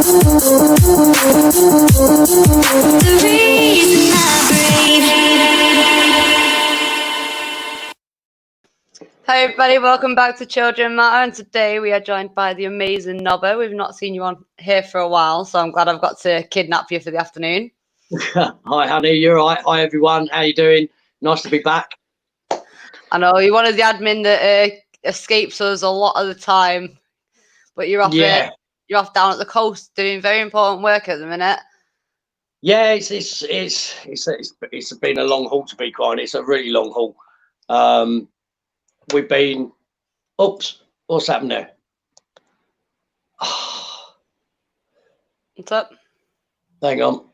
Hi everybody, welcome back to Children Matter, and today we are joined by the amazing Nobber. We've not seen you on here for a while, so I'm glad I've got to kidnap you for the afternoon. Hi honey, you're right. Hi everyone, how you doing? Nice to be back. I know you're one of the admin that escapes us a lot of the time, but you're off you're off down at the coast doing very important work at the minute. Yeah, it's been a long haul, to be quite honest. It's a really long haul. We've been, oops, what's happened there? What's up? Hang on,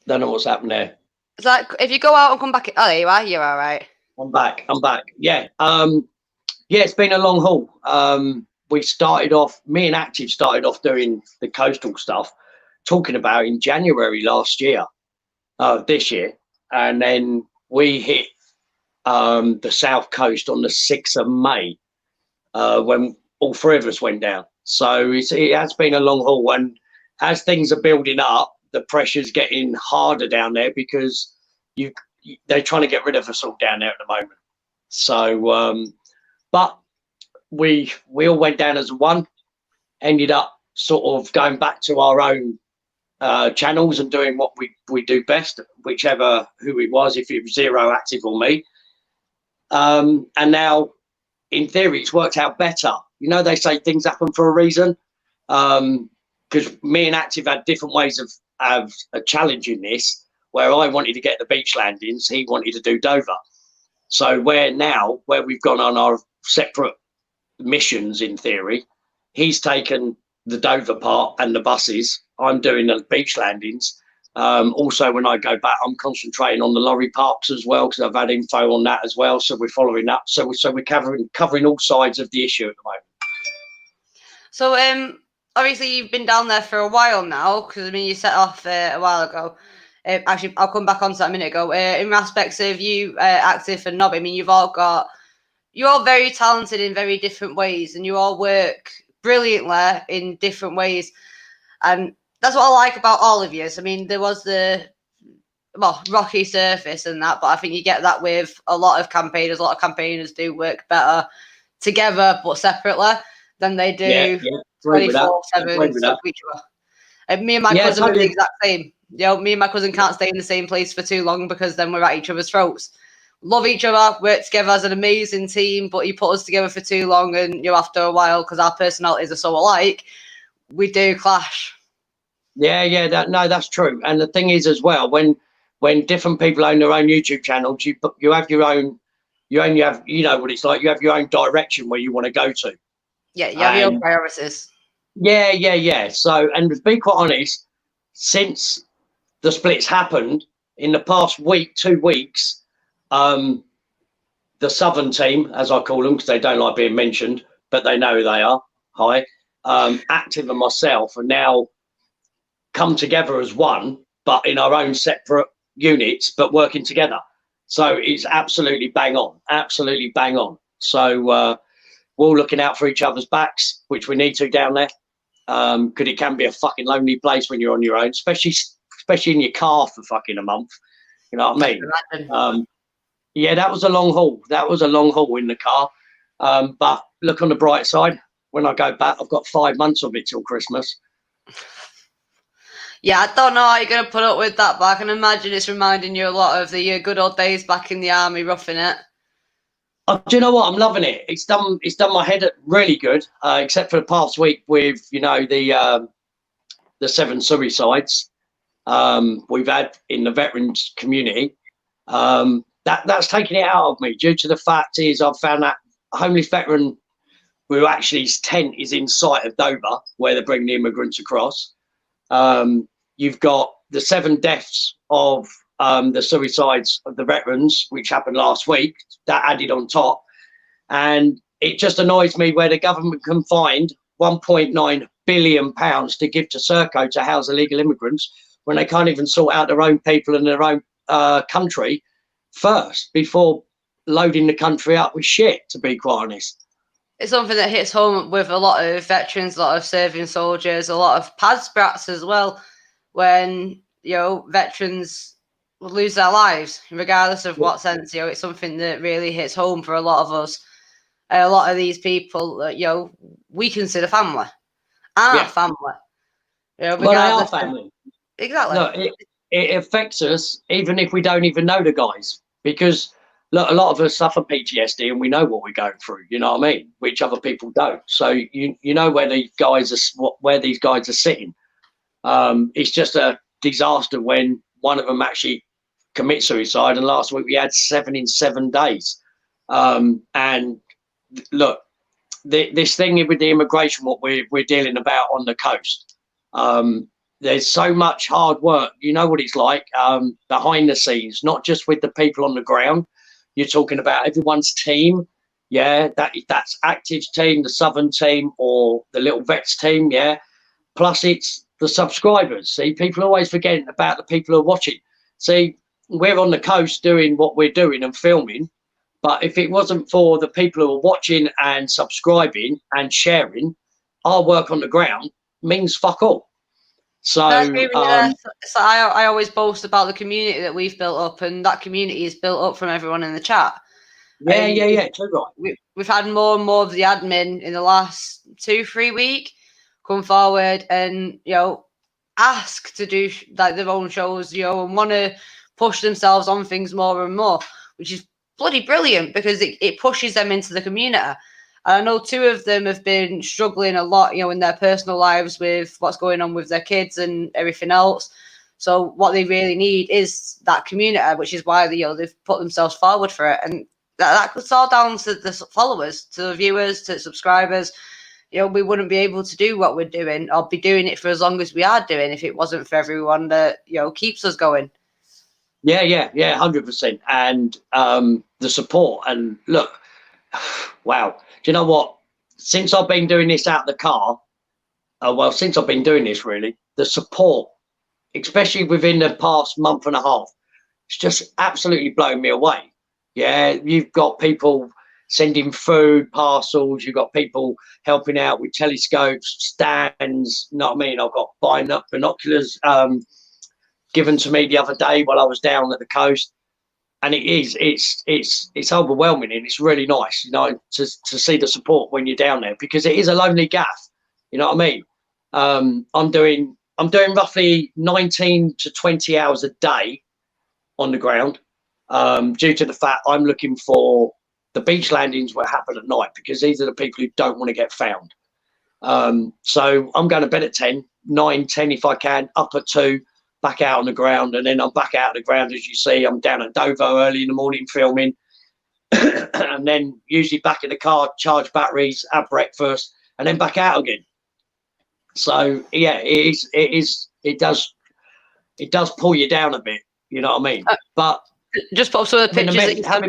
don't know what's happened there. Is that if you go out and come back? Oh, there you are. You're all right. I'm back. Yeah, yeah, it's been a long haul. We started off, me and Active started off doing the coastal stuff, talking about in January last year, this year, and then we hit the south coast on the 6th of May when all three of us went down. So it has been a long haul, and as things are building up, the pressure's getting harder down there because they're trying to get rid of us all down there at the moment. So but we all went down as one, ended up sort of going back to our own channels and doing what we do best, who it was, if it was Zero, Active or me. And now in theory it's worked out better. You know, they say things happen for a reason, because me and Active had different ways of challenging this, where I wanted to get the beach landings, he wanted to do Dover. So where we've gone on our separate missions, in theory, he's taken the Dover part and the buses, I'm doing the beach landings. Also, when I go back, I'm concentrating on the lorry parks as well, because I've had info on that as well. So we're following up. So we're covering all sides of the issue at the moment. So obviously you've been down there for a while now, because I mean you set off a while ago. Actually, I'll come back on to that a minute ago. In aspects of you, Active and Nob, I mean you're all very talented in very different ways, and you all work brilliantly in different ways, and that's what I like about all of you. I mean, there was the rocky surface and that, but I think you get that with a lot of campaigners. A lot of campaigners do work better together but separately than they do 24/7 with each other. And me and my cousin are the exact same. You know, me and my cousin can't stay in the same place for too long because then we're at each other's throats. Love each other, work together as an amazing team, but you put us together for too long and after a while, because our personalities are so alike, we do clash. Yeah, that's true. And the thing is as well, when different people own their own YouTube channels, you have your own, you know what it's like, you have your own direction where you want to go to. Yeah, you have your own priorities. Yeah. So, and to be quite honest, since the splits happened in the past week, 2 weeks, the Southern team, as I call them, because they don't like being mentioned, but they know who they are. Hi, Active and myself are now come together as one, but in our own separate units, but working together. So it's absolutely bang on. So we're all looking out for each other's backs, which we need to down there, because it can be a fucking lonely place when you're on your own, especially in your car for fucking a month. You know what I mean? Yeah, that was a long haul. In the car. But look on the bright side. When I go back, I've got 5 months of it till Christmas. Yeah, I don't know how you're going to put up with that, but I can imagine it's reminding you a lot of the good old days back in the army, roughing it. Do you know what? I'm loving it. It's done my head really good, except for the past week with, the 7 suicides we've had in the veterans community. That's taken it out of me, due to the fact is I've found that a homeless veteran who actually his tent is in sight of Dover, where they bring the immigrants across. You've got the 7 deaths of the suicides of the veterans, which happened last week, that added on top. And it just annoys me where the government can find £1.9 billion to give to Serco to house illegal immigrants when they can't even sort out their own people in their own country first before loading the country up with shit, to be quite honest. it's something that hits home with a lot of veterans, a lot of serving soldiers, a lot of pads brats as well. When veterans lose their lives, regardless of what sense, it's something that really hits home for a lot of us. A lot of these people that we consider family, aren't family. Well, they are Regardless family. exactly. Look, it affects us even if we don't even know the guys, because look, a lot of us suffer PTSD and we know what we're going through. You know what I mean? Which other people don't. So you know where these guys are sitting. It's just a disaster when one of them actually commits suicide, and last week we had 7 in 7 days. And look, this thing with the immigration, what we're dealing about on the coast. There's so much hard work. You know what it's like behind the scenes, not just with the people on the ground. You're talking about everyone's team. Yeah, that's Active's team, the Southern team, or the Little Vets team. Yeah, plus it's the subscribers. See, people always forget about the people who are watching. See, we're on the coast doing what we're doing and filming, but if it wasn't for the people who are watching and subscribing and sharing, our work on the ground means fuck all. So, I agree with you there. So I always boast about the community that we've built up, and that community is built up from everyone in the chat. Yeah, too right. We've had more and more of the admin in the last 2-3 weeks come forward and ask to do like their own shows, and want to push themselves on things more and more, which is bloody brilliant because it pushes them into the community. And I know 2 of them have been struggling a lot, in their personal lives with what's going on with their kids and everything else. So what they really need is that community, which is why they've put themselves forward for it. And that's all down to the followers, to the viewers, to the subscribers. We wouldn't be able to do what we're doing or be doing it for as long as we are doing if it wasn't for everyone that, keeps us going. Yeah, 100%. And the support. And look, wow. Do you know what? Since I've been doing this out the car, since I've been doing this, really, the support, especially within the past month and a half, it's just absolutely blown me away. Yeah, you've got people sending food parcels, you've got people helping out with telescopes, stands. You know what I mean? I've got binoculars given to me the other day while I was down at the coast, and it's overwhelming, and it's really nice, to see the support when you're down there, because it is a lonely gaff. You know what I mean? I'm doing roughly 19 to 20 hours a day on the ground, due to the fact I'm looking for the beach landings where happen at night, because these are the people who don't want to get found. So I'm going to bed at 10, 9, 10 if I can, up at 2, back out on the ground, and then I'm back out on the ground. As you see, I'm down at Dover early in the morning filming, and then usually back in the car, charge batteries, have breakfast, and then back out again. So yeah, it does pull you down a bit, you know what I mean? But just put up some of the pictures that you sent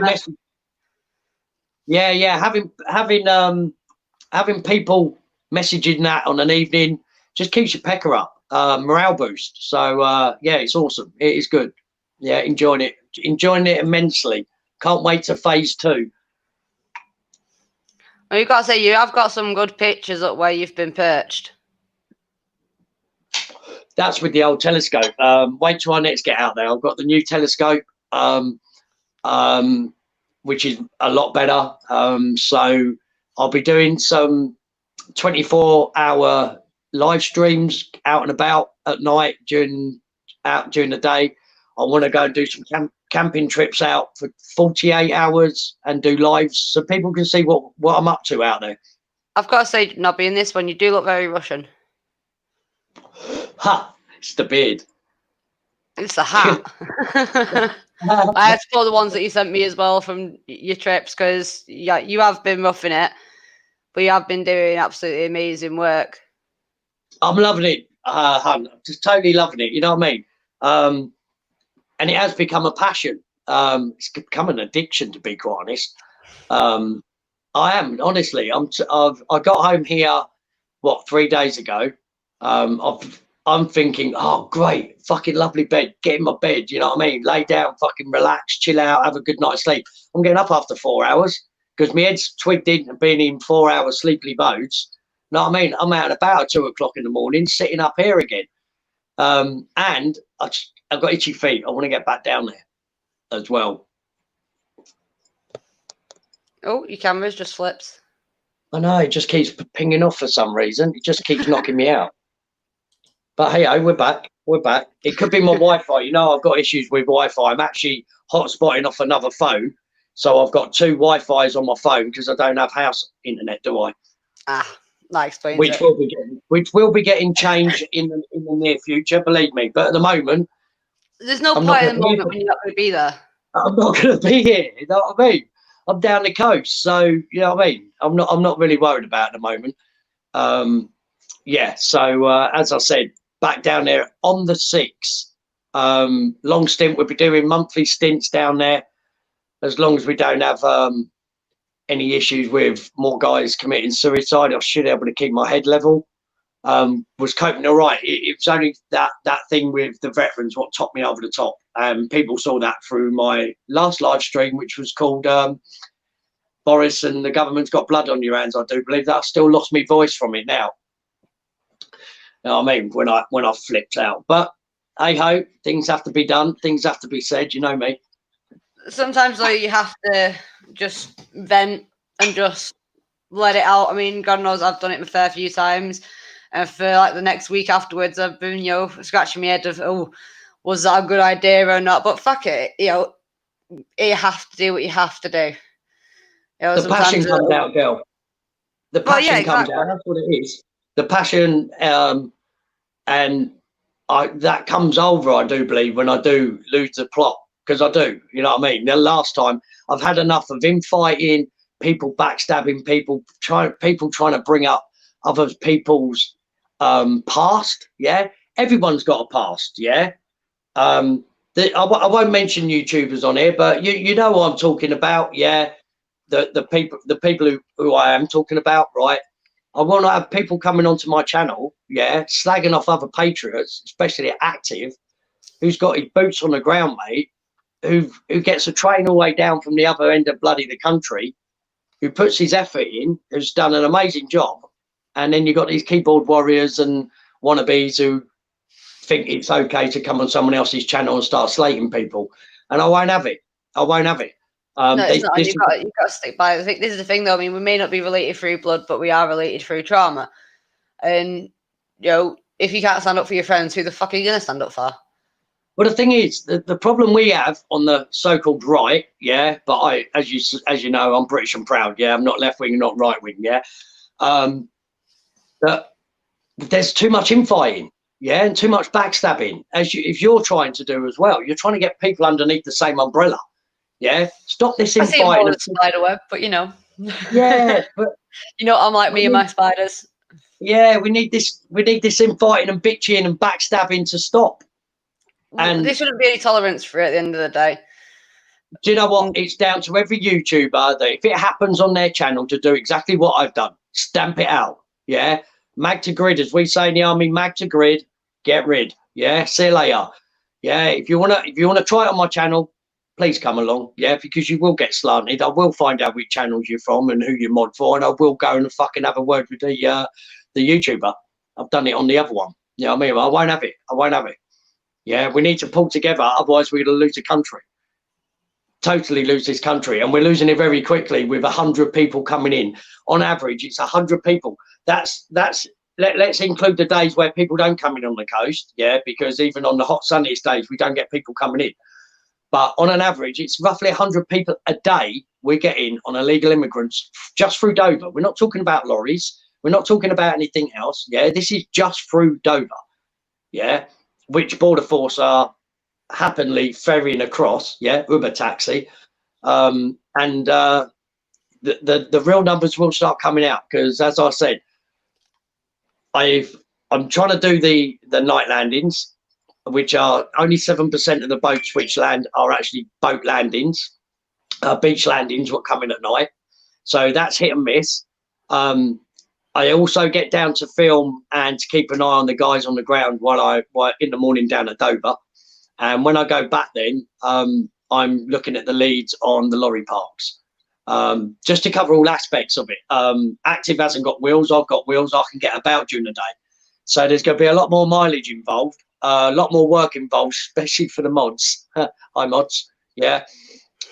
having people messaging that on an evening just keeps your pecker up, morale boost. So yeah, it's awesome. It is good. Yeah, enjoying it immensely. Can't wait to phase 2. Well, you've got to say you have got some good pictures up where you've been perched. That's with the old telescope. Wait till I next get out there. I've got the new telescope, which is a lot better. So I'll be doing some 24-hour live streams out and about at night during the day. I want to go and do some camping trips out for 48 hours and do lives so people can see what I'm up to out there. I've got to say, Nobby, in this one, you do look very Russian. Ha! It's the beard. It's the hat. I had to pull the ones that you sent me as well from your trips, because yeah, you have been roughing it, but you have been doing absolutely amazing work. I'm loving it, hun. Just totally loving it. You know what I mean? And it has become a passion. It's become an addiction, to be quite honest. I am, honestly. I got home here, 3 days ago. I'm thinking, oh, great, fucking lovely bed. Get in my bed, you know what I mean? Lay down, fucking relax, chill out, have a good night's sleep. I'm getting up after 4 hours because my head's twigged into being in 4-hour sleepy modes. You know what I mean? I'm out and about at 2 o'clock in the morning, sitting up here again. And I've got itchy feet. I want to get back down there as well. Oh, your camera's just flipped. I know, it just keeps pinging off for some reason. It just keeps knocking me out. But hey, we're back. We're back. It could be my Wi-Fi. You know, I've got issues with Wi-Fi. I'm actually hotspotting off another phone. So I've got 2 Wi-Fis on my phone because I don't have house internet, do I? Ah, that explains Which it. will be getting changed in the near future, believe me. But at the moment, There's no I'm point not in the moment when you're not going to be there. I'm not going to be here. You know what I mean? I'm down the coast, so you know what I mean. I'm not really worried about it at the moment. Yeah. So as I said, back down there on the 6th. Long stint. We'll be doing monthly stints down there, as long as we don't have any issues with more guys committing suicide. I should be able to keep my head level. Was coping all right. It was only that thing with the veterans what topped me over the top. People saw that through my last live stream, which was called Boris and the government's got blood on your hands. I do believe that. I still lost my voice from it now. You know what I mean? When I flipped out. But hey ho, things have to be done. Things have to be said. You know me. Sometimes though you have to just vent and just let it out. I mean, God knows I've done it a fair few times. And for like the next week afterwards, I've been, scratching my head of, oh, was that a good idea or not? But fuck it, you have to do what you have to do. The passion comes out, girl. The passion comes out. That's what it is. The passion, and that comes over, I do believe, when I do lose the plot. Because I do, you know what I mean? The last time, I've had enough of infighting, people backstabbing people trying to bring up other people's past. Yeah, everyone's got a past. Yeah, I won't mention YouTubers on here, but you know what I'm talking about. Yeah, the people who I am talking about, right? I want to have people coming onto my channel, yeah, slagging off other patriots, especially active, who's got his boots on the ground, mate, who gets a train all the way down from the other end of bloody the country, who puts his effort in, who's done an amazing job. And then you've got these keyboard warriors and wannabes who think it's okay to come on someone else's channel and start slating people. And I won't have it. I won't have it. No, it's not. You've got to stick by it. I think this is the thing, though. I mean, we may not be related through blood, but we are related through trauma. And, if you can't stand up for your friends, who the fuck are you going to stand up for? Well, the thing is, the problem we have on the so-called right, yeah, but as you know, I'm British and proud, yeah, I'm not left-wing, not right-wing, yeah, that there's too much infighting, yeah, and too much backstabbing, if you're trying to do as well. You're trying to get people underneath the same umbrella, yeah. Stop this infighting. I see more than spider web, but yeah, but I'm like me and my spiders. Yeah, we need this infighting and bitching and backstabbing to stop. And there shouldn't be any tolerance for it at the end of the day. Do you know what? It's down to every YouTuber that if it happens on their channel to do exactly what I've done, stamp it out. Yeah, mag to grid, as we say in the army, mag to grid, get rid. Yeah, see you later. Yeah, if you wanna try it on my channel, please come along. Yeah, because you will get slanted. I will find out which channels you're from and who you mod for, and I will go and fucking have a word with the YouTuber. I've done it on the other one. You know what I mean? I won't have it. I won't have it. Yeah, we need to pull together, otherwise we're going to lose the country. Totally lose this country, and we're losing it very quickly with 100 people coming in. On average, it's 100 people. Let's include the days where people don't come in on the coast, yeah, because even on the hot sunniest days, we don't get people coming in. But on an average, it's roughly 100 people a day we're getting on illegal immigrants just through Dover. We're not talking about lorries. We're not talking about anything else. Yeah, this is just through Dover. Yeah, which Border Force are happily ferrying across. Yeah, Uber taxi. The real numbers will start coming out because, as I said, I'm trying to do the night landings, which are only 7% of the boats which land are actually boat landings, beach landings, what come in at night. So that's hit and miss. I also get down to film and to keep an eye on the guys on the ground while in the morning down at Dover. And when I go back then, I'm looking at the leads on the lorry parks. just to cover all aspects of it. Active hasn't got wheels. I've got wheels. I can get about during the day. So there's going to be a lot more mileage involved, a lot more work involved, especially for the mods. Hi, mods. Yeah.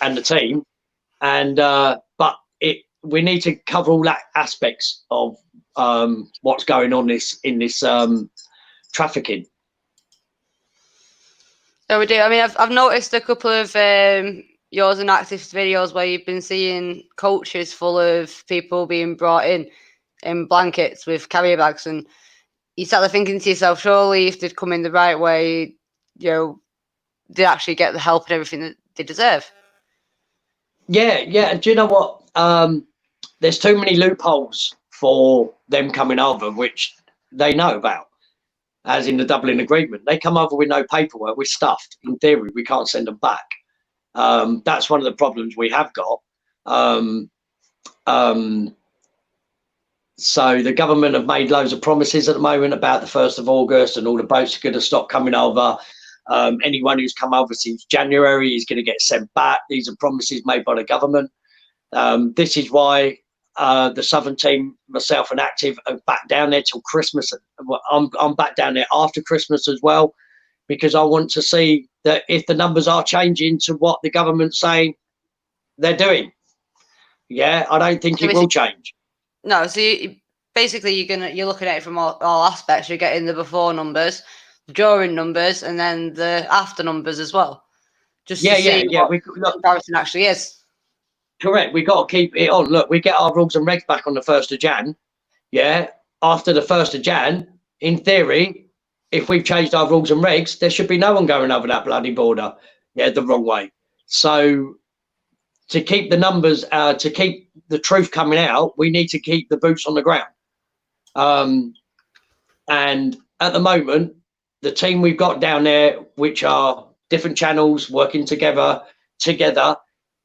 And the team. And but we need to cover all that aspects of what's going on in this trafficking. So we do. I mean, I've noticed a couple of yours and Active's videos where you've been seeing coaches full of people being brought in blankets with carrier bags, and you start there thinking to yourself, surely if they'd come in the right way, you know, they actually get the help and everything that they deserve. Yeah, yeah. And do you know what? There's too many loopholes for them coming over, which they know about, as in the Dublin Agreement. They come over with no paperwork. We're stuffed. In theory, we can't send them back. That's one of the problems we have got. So the government have made loads of promises at the moment about the 1st of August and all the boats are going to stop coming over. Anyone who's come over since January is going to get sent back. These are promises made by the government. This is why the Southern team, myself and Active, are back down there till Christmas. I'm back down there after Christmas as well, because I want to see that if the numbers are changing to what the government's saying they're doing. Yeah, I don't think it will change. No, so basically you're looking at it from all aspects. You're getting the before numbers, the during numbers, and then the after numbers as well. Just to see what the comparison actually is. Correct. We got to keep it on. Look, we get our rules and regs back on the 1st of Jan. Yeah. After the 1st of Jan, in theory, if we've changed our rules and regs, there should be no one going over that bloody border. Yeah, the wrong way. So to keep the numbers, to keep the truth coming out, we need to keep the boots on the ground. And at the moment, the team we've got down there, which are different channels working together,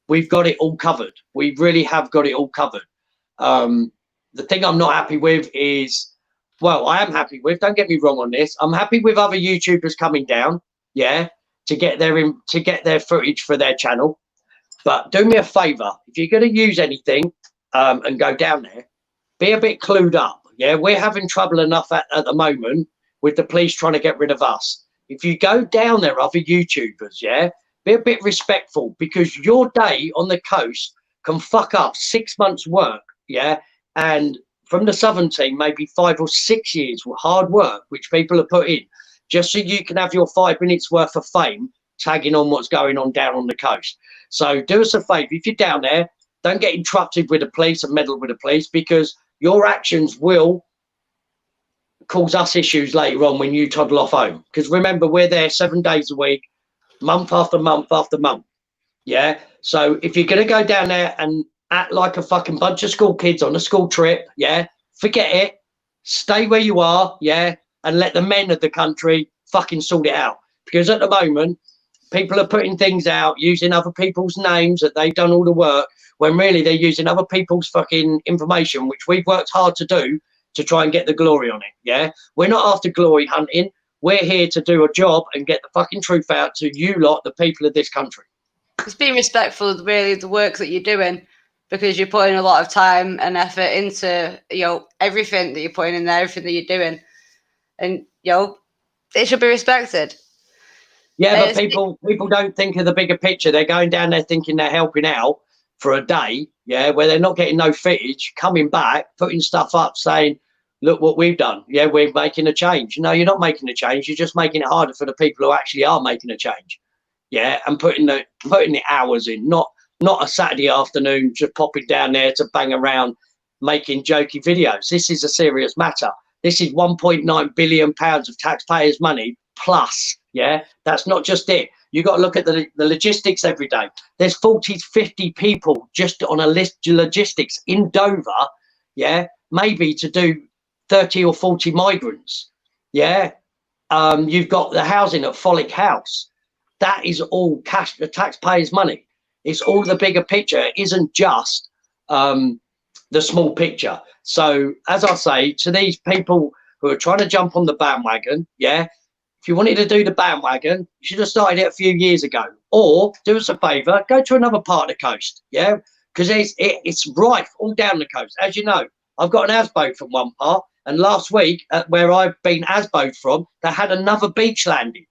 we've got it all covered. We really have got it all covered. The thing I'm not happy with is, well, I am happy with, don't get me wrong on this, I'm happy with other YouTubers coming down, yeah, to get their footage for their channel. But do me a favour, if you're going to use anything and go down there, be a bit clued up. Yeah, we're having trouble enough at the moment with the police trying to get rid of us. If you go down there, other YouTubers, yeah, be a bit respectful, because your day on the coast can fuck up 6 months' work, yeah, and from the Southern team, maybe 5 or 6 years of hard work, which people have put in, just so you can have your 5 minutes worth of fame tagging on what's going on down on the coast. So do us a favour, if you're down there, don't get interrupted with the police and meddle with the police, because your actions will cause us issues later on when you toddle off home. Because remember, we're there 7 days a week, month after month after month. Yeah. So if you're going to go down there and act like a fucking bunch of school kids on a school trip, yeah, forget it. Stay where you are, yeah, and let the men of the country fucking sort it out. Because at the moment, people are putting things out using other people's names that they've done all the work, when really they're using other people's fucking information, which we've worked hard to do to try and get the glory on it. Yeah, we're not after glory hunting. We're here to do a job and get the fucking truth out to you lot, the people of this country. It's being respectful of really the work that you're doing, because you're putting a lot of time and effort into, you know, everything that you're putting in there, everything that you're doing, and you know, it should be respected. Yeah, but people don't think of the bigger picture. They're going down there thinking they're helping out for a day, yeah, where they're not getting no footage, coming back, putting stuff up, saying, look what we've done. Yeah, we're making a change. No, you're not making a change. You're just making it harder for the people who actually are making a change. Yeah, and putting the hours in, not a Saturday afternoon just popping down there to bang around making jokey videos. This is a serious matter. This is £1.9 billion of taxpayers' money plus. Yeah, that's not just it. You got to look at the logistics every day. There's 40, 50 people just on a list of logistics in Dover. Yeah, maybe to do 30 or 40 migrants. Yeah, you've got the housing at Follick House. That is all cash, the taxpayers' money. It's all the bigger picture. It isn't just the small picture. So, as I say, to these people who are trying to jump on the bandwagon, yeah, if you wanted to do the bandwagon, you should have started it a few years ago. Or do us a favour, go to another part of the coast. Yeah, because it's rife all down the coast. As you know, I've got an houseboat from one part, and last week, where I've been houseboat from, they had another beach landing.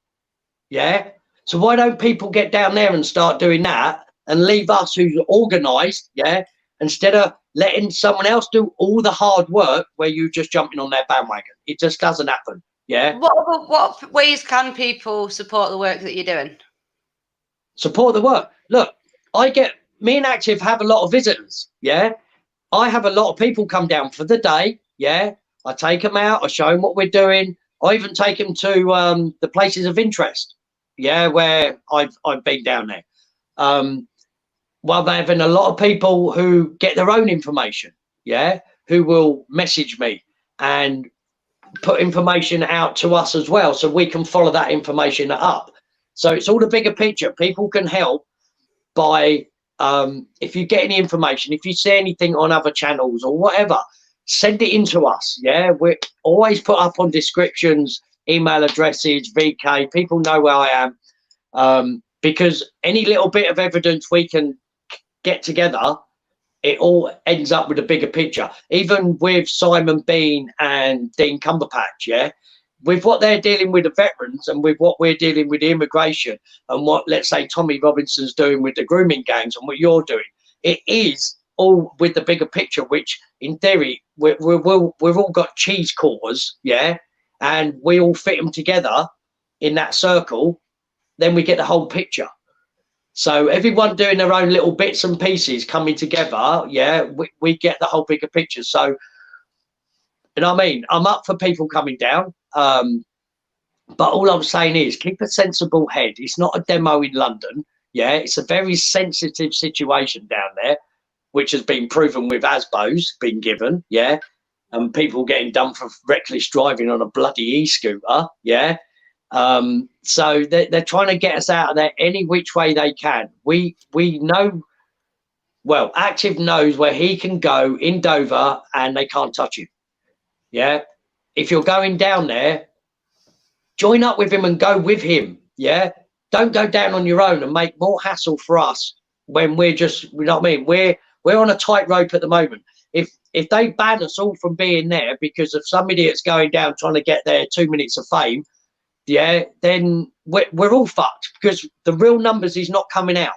Yeah. So why don't people get down there and start doing that, and leave us who's organised, yeah, instead of letting someone else do all the hard work where you just jumping on their bandwagon? It just doesn't happen. Yeah. What ways can people support the work that you're doing? Support the work. Look, me and Active have a lot of visitors. Yeah. I have a lot of people come down for the day. Yeah. I take them out. I show them what we're doing. I even take them to the places of interest. Yeah, where I've been down there. Well, they're having a lot of people who get their own information. Yeah, who will message me and put information out to us as well, so we can follow that information up. So it's all the bigger picture. People can help by if you get any information, if you see anything on other channels or whatever, send it in to us. Yeah, we always put up on descriptions, email addresses, VK. People know where I am, because any little bit of evidence we can get together, it all ends up with a bigger picture. Even with Simon Bean and Dean Cumberpatch, yeah, with what they're dealing with the veterans and with what we're dealing with the immigration and what, let's say, Tommy Robinson's doing with the grooming gangs and what you're doing, it is all with the bigger picture, which in theory we've all got cheese quarters, yeah, and we all fit them together in that circle, then we get the whole picture. So everyone doing their own little bits and pieces coming together, yeah, we get the whole bigger picture. So, you know what I mean? I'm up for people coming down, but all I'm saying is keep a sensible head. It's not a demo in London, yeah, it's a very sensitive situation down there, which has been proven with ASBOs being given, yeah, and people getting done for reckless driving on a bloody e-scooter, yeah. So they're trying to get us out of there any which way they can. We know, well, Active knows where he can go in Dover and they can't touch him. Yeah. If you're going down there, join up with him and go with him. Yeah. Don't go down on your own and make more hassle for us when we're just, you know what I mean? We're on a tightrope at the moment. If they ban us all from being there because of some idiots going down trying to get their 2 minutes of fame, yeah, then we're all fucked, because the real numbers is not coming out.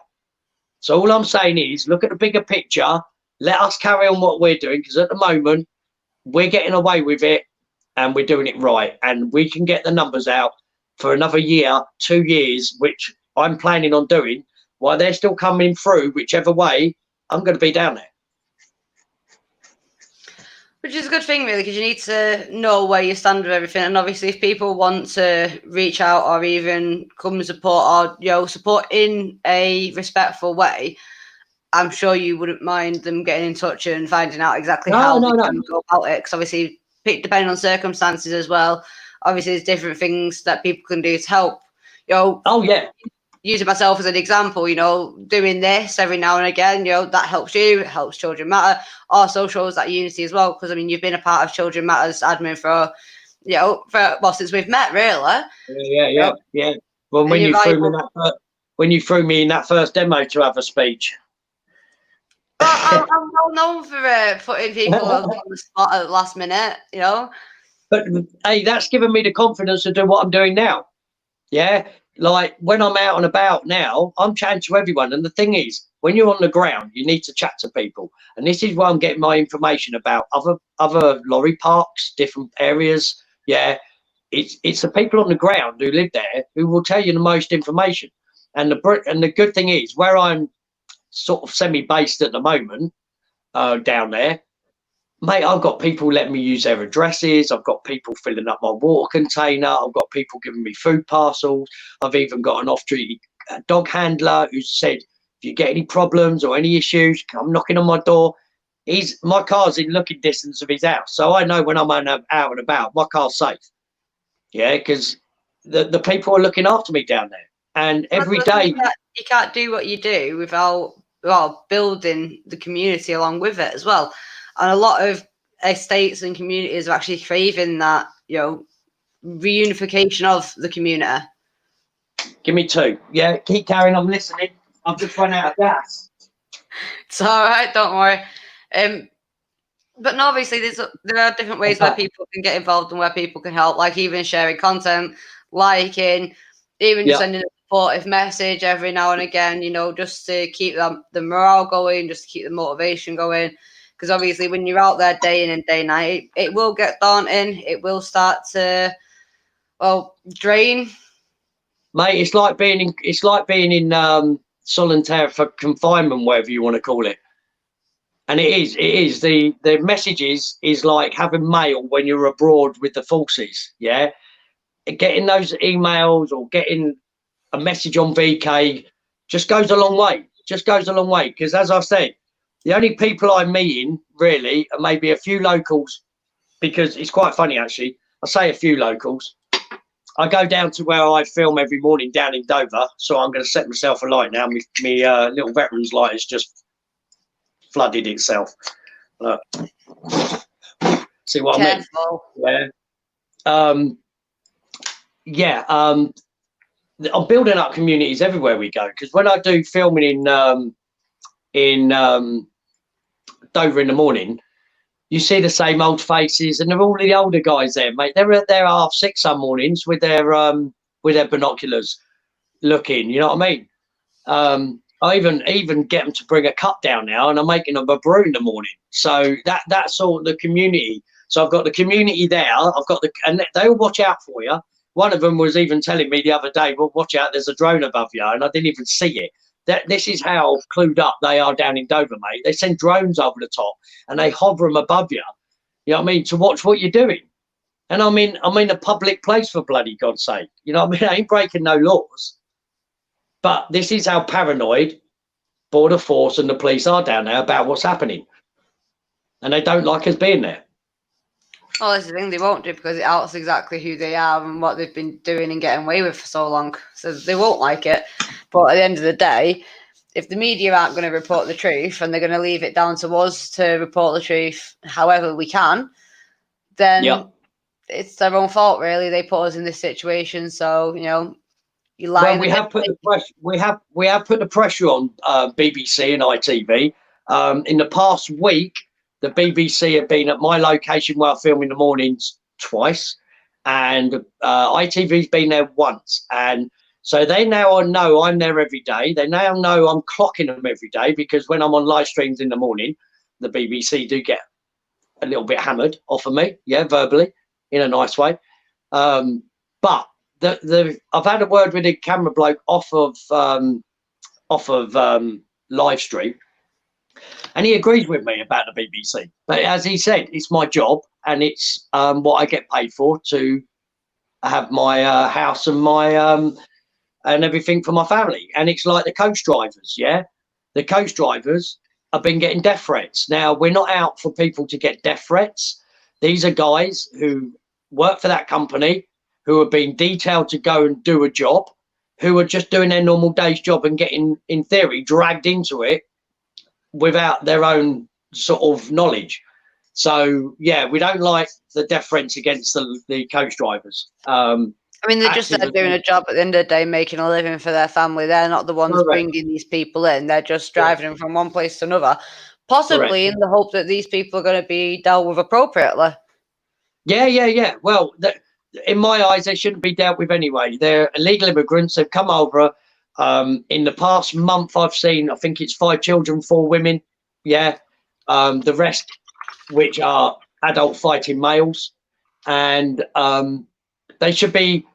So all I'm saying is look at the bigger picture, let us carry on what we're doing, because at the moment we're getting away with it and we're doing it right, and we can get the numbers out for another year, 2 years, which I'm planning on doing while they're still coming through. Whichever way, I'm going to be down there. Which is a good thing, really, because you need to know where you stand with everything. And obviously, if people want to reach out or even come and support, or support in a respectful way, I'm sure you wouldn't mind them getting in touch and finding out exactly how they can go about it. Because obviously, depending on circumstances as well, obviously there's different things that people can do to help. Oh yeah. Using myself as an example, doing this every now and again, that helps you, it helps Children Matter, also shows that unity as well. Because I mean, you've been a part of Children Matters admin for since we've met, really. Yeah. Well, when you threw me in that first demo to have a speech. I'm well known for putting people on the spot at the last minute, But hey, that's given me the confidence to do what I'm doing now. Yeah. Like when I'm out and about now, I'm chatting to everyone. And the thing is, when you're on the ground, you need to chat to people. And this is where I'm getting my information about other lorry parks, different areas. Yeah. It's the people on the ground who live there who will tell you the most information. And the good thing is, where I'm sort of semi-based at the moment, down there, mate, I've got people letting me use their addresses. I've got people filling up my water container. I've got people giving me food parcels. I've even got an off-duty dog handler who said, if you get any problems or any issues, come knocking on my door. My car's in looking distance of his house. So I know when I'm out and about, my car's safe. Yeah, because the people are looking after me down there. And every day... You can't do what you do without building the community along with it as well. And a lot of estates and communities are actually craving that, reunification of the community. Give me two. Yeah, keep carrying on listening. I've just run out of gas. It's all right, don't worry. But no, obviously, there are different ways where people can get involved and where people can help, like even sharing content, liking, even just Yeah, sending a supportive message every now and again, just to keep the morale going, just to keep the motivation going. Because obviously, when you're out there day in and day night, it will get daunting. It will start to, well, drain. mate. It's like being in solitary for confinement, whatever you want to call it. And it is the messages is like having mail when you're abroad with the forces. Yeah, getting those emails or getting a message on VK just goes a long way. Just goes a long way because, as I said, the only people I'm meeting really are maybe a few locals. Because it's quite funny actually. I say a few locals. I go down to where I film every morning down in Dover, so I'm going to set myself a light now. My little veterans light has just flooded itself. Look. See what Careful. I mean? Yeah. I'm building up communities everywhere we go because when I do filming in Dover in the morning, you see the same old faces, and they're all the older guys there, mate. They're at their 6:30 some mornings with their binoculars, looking. You know what I mean? I even get them to bring a cup down now, and I'm making them a brew in the morning. So that's all the community. So I've got the community there. And they all watch out for you. One of them was even telling me the other day, "Well, watch out, there's a drone above you," and I didn't even see it. This is how clued up they are down in Dover, mate. They send drones over the top and they hover them above you. You know what I mean? To watch what you're doing. And I'm in a public place, for bloody God's sake. You know what I mean? I ain't breaking no laws. But this is how paranoid Border Force and the police are down there about what's happening. And they don't like us being there. Well, that's the thing, they won't do because it outs exactly who they are and what they've been doing and getting away with for so long. So they won't like it. But at the end of the day, if the media aren't going to report the truth and they're going to leave it down to us to report the truth however we can, then it's their own fault, really. They put us in this situation. So, you lie. Well, we have put the pressure. We have put the pressure on BBC and ITV. In the past week, the BBC have been at my location where I film in the mornings twice, and ITV's been there once. And so they now know I'm there every day. They now know I'm clocking them every day because when I'm on live streams in the morning, the BBC do get a little bit hammered off of me, verbally, in a nice way. But I've had a word with the camera bloke off of live stream, and he agrees with me about the BBC. But as he said, it's my job, and it's what I get paid for to have my house and my and everything for my family. And it's like the coach drivers, the coach drivers have been getting death threats. Now we're not out for people to get death threats. These are guys who work for that company, who are being detailed to go and do a job, who are just doing their normal day's job and getting, in theory, dragged into it without their own sort of knowledge. So, we don't like the death threats against the coach drivers. They're just there doing a job at the end of the day, making a living for their family. They're not the ones bringing these people in. They're just driving them from one place to another, possibly in the hope that these people are going to be dealt with appropriately. Yeah. Well, in my eyes, they shouldn't be dealt with anyway. They're illegal immigrants. They've come over. In the past month, I've seen, I think it's 5 children, 4 women. The rest, which are adult fighting males. And they should be,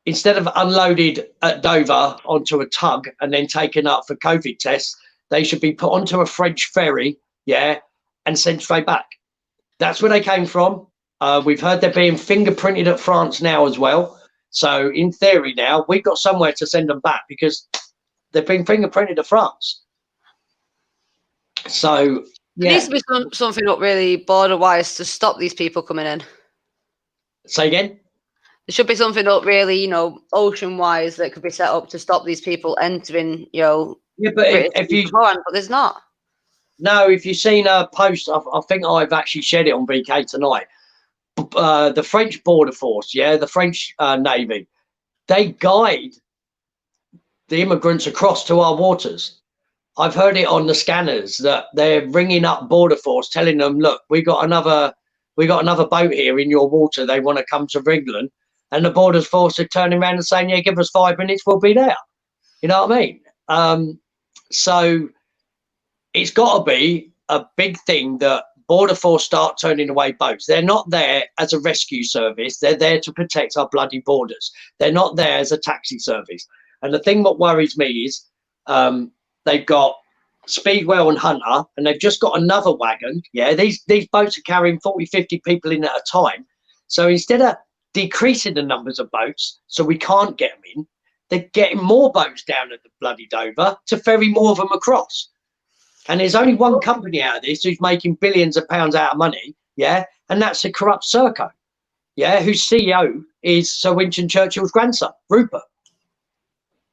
instead of unloaded at Dover onto a tug and then taken up for COVID tests, they should be put onto a French ferry, and sent straight back. That's where they came from. We've heard they're being fingerprinted at France now as well. So in theory now, we've got somewhere to send them back because they've been fingerprinted at France. So there needs to be something up really border-wise to stop these people coming in. Say again? There should be something up really, ocean-wise that could be set up to stop these people entering, but there's not. No, if you've seen a post, I think I've actually shared it on VK tonight. The French border force, the French Navy, they guide the immigrants across to our waters. I've heard it on the scanners that they're ringing up Border Force, telling them, look, we got another boat here in your water. They want to come to England, and the Border Force are turning around and saying, yeah, give us 5 minutes, we'll be there. You know what I mean? So it's got to be a big thing that Border Force start turning away boats. They're not there as a rescue service. They're there to protect our bloody borders. They're not there as a taxi service. And the thing that worries me is they've got Speedwell and Hunter, and they've just got another wagon. Yeah, these boats are carrying 40, 50 people in at a time. So instead of decreasing the numbers of boats so we can't get them in, they're getting more boats down at the bloody Dover to ferry more of them across. And there's only one company out of this who's making billions of pounds out of money, yeah, and that's the corrupt Serco, yeah, whose CEO is Sir Winston Churchill's grandson, Rupert,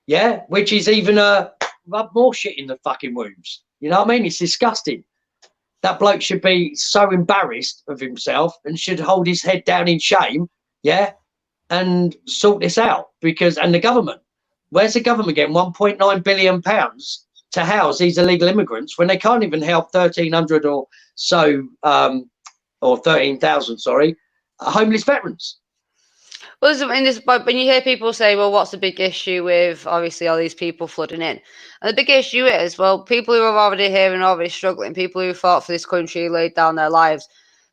yeah, which is even rub more shit in the fucking wounds. You know what I mean? It's disgusting. That bloke should be so embarrassed of himself and should hold his head down in shame, yeah, and sort this out. Because, and the government, where's the government getting 1.9 billion pounds to house these illegal immigrants when they can't even help 1,300 or so, or 13,000, sorry, homeless veterans? Well, in this, but when you hear people say, well, what's the big issue with obviously all these people flooding in? And the big issue is, well, people who are already here and already struggling, people who fought for this country, laid down their lives,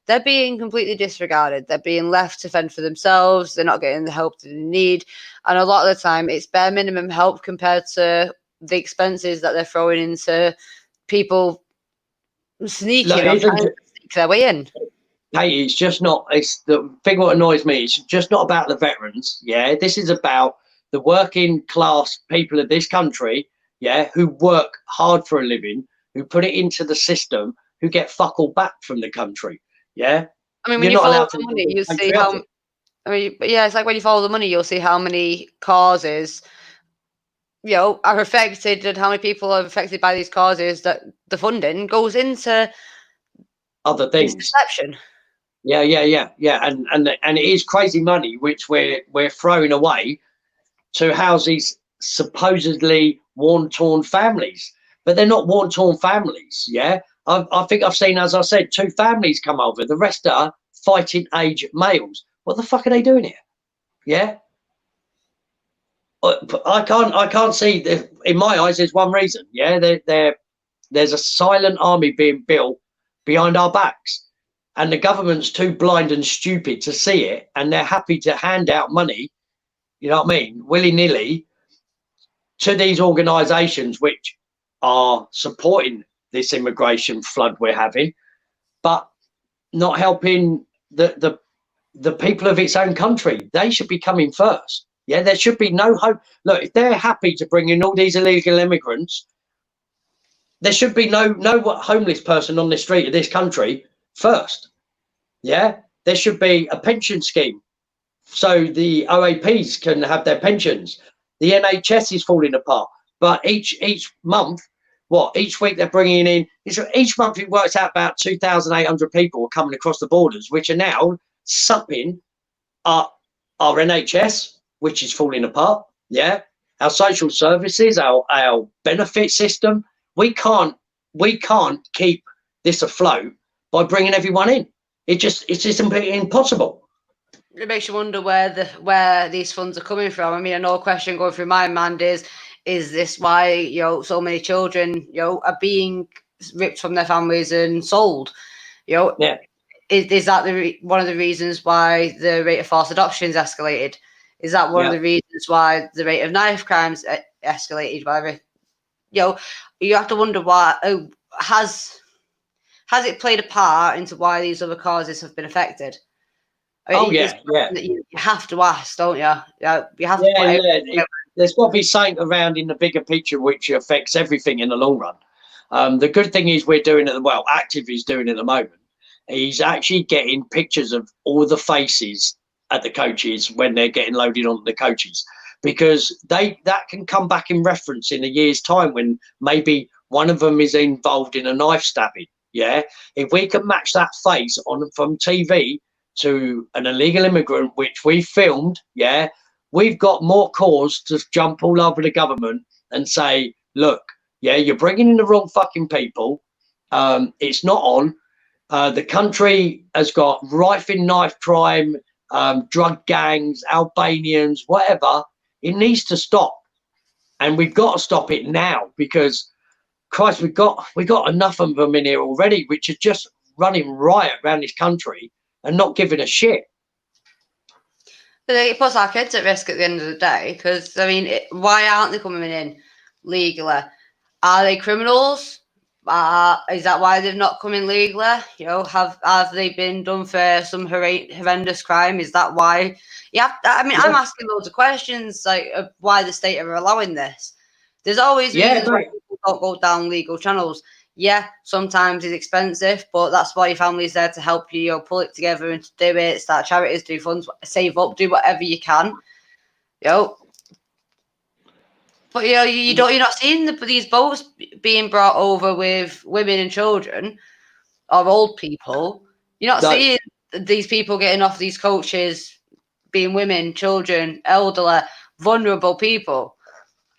they're being completely disregarded. They're being left to fend for themselves. They're not getting the help that they need. And a lot of the time, it's bare minimum help compared to the expenses that they're throwing into people sneaking or trying to sneak their way in. Hey, it's just not, it's the thing what annoys me, it's just not about the veterans, yeah? This is about the working class people of this country, yeah, who work hard for a living, who put it into the system, who get fuck all back from the country, yeah? I mean, when you follow the money, you see how, I mean, yeah, it's like when you follow the money, you'll see how many causes, you know, are affected and how many people are affected by these causes, that the funding goes into other things. Deception. Yeah. And it is crazy money which we're throwing away to house these supposedly worn-torn families, but they're not worn-torn families. Yeah, I think I've seen, as I said, 2 families come over. The rest are fighting age males. What the fuck are they doing here? Yeah, I can't see. In my eyes, there's one reason. Yeah, there's a silent army being built behind our backs. And the government's too blind and stupid to see it, and they're happy to hand out money, you know what I mean, willy-nilly to these organisations which are supporting this immigration flood we're having, but not helping the people of its own country. They should be coming first. Yeah, there should be no hope. Look, if they're happy to bring in all these illegal immigrants, there should be no homeless person on the street of this country first. Yeah, there should be a pension scheme so the OAPs can have their pensions. The NHS is falling apart, but each month, each week they're bringing in, each month it works out about 2,800 people are coming across the borders, which are now supping our NHS, which is falling apart. Yeah, our social services, our benefit system. We can't keep this afloat by bringing everyone in. It's just impossible. It makes you wonder where these funds are coming from. I mean, another question going through my mind is this why, you know, so many children, you know, are being ripped from their families and sold? You know, yeah. Is that one of the reasons why the rate of forced adoptions escalated? Is that one of the reasons why the rate of knife crimes escalated? Whatever, you know, you have to wonder why. Has it played a part into why these other causes have been affected? I mean, that you have to ask, don't you? You have to. There's got to be something around in the bigger picture which affects everything in the long run. The good thing is we're doing it. Well, Active is doing it at the moment. He's actually getting pictures of all the faces at the coaches when they're getting loaded onto the coaches, because that can come back in reference in a year's time when maybe one of them is involved in a knife stabbing. Yeah, if we can match that face from TV to an illegal immigrant, which we filmed, yeah, we've got more cause to jump all over the government and say, look, Yeah, you're bringing in the wrong fucking people. It's not on. The country has got rife in knife crime, drug gangs, Albanians, whatever. It needs to stop, and we've got to stop it now because, Christ, we've got enough of them in here already, which are just running riot around this country and not giving a shit. But it puts our kids at risk at the end of the day because, I mean, why aren't they coming in legally? Are they criminals? Is that why they've not come in legally? You know, have they been done for some horrendous crime? Is that why? Yeah, I mean, I'm asking loads of questions like of why the state are allowing this. There's always reasons why people don't go down legal channels. Yeah, sometimes it's expensive, but that's why your family's there to help you. You'll pull it together and to do it. Start charities, do funds, save up, do whatever you can. But you're not seeing these boats being brought over with women and children or old people. You're not seeing these people getting off these coaches being women, children, elderly, vulnerable people.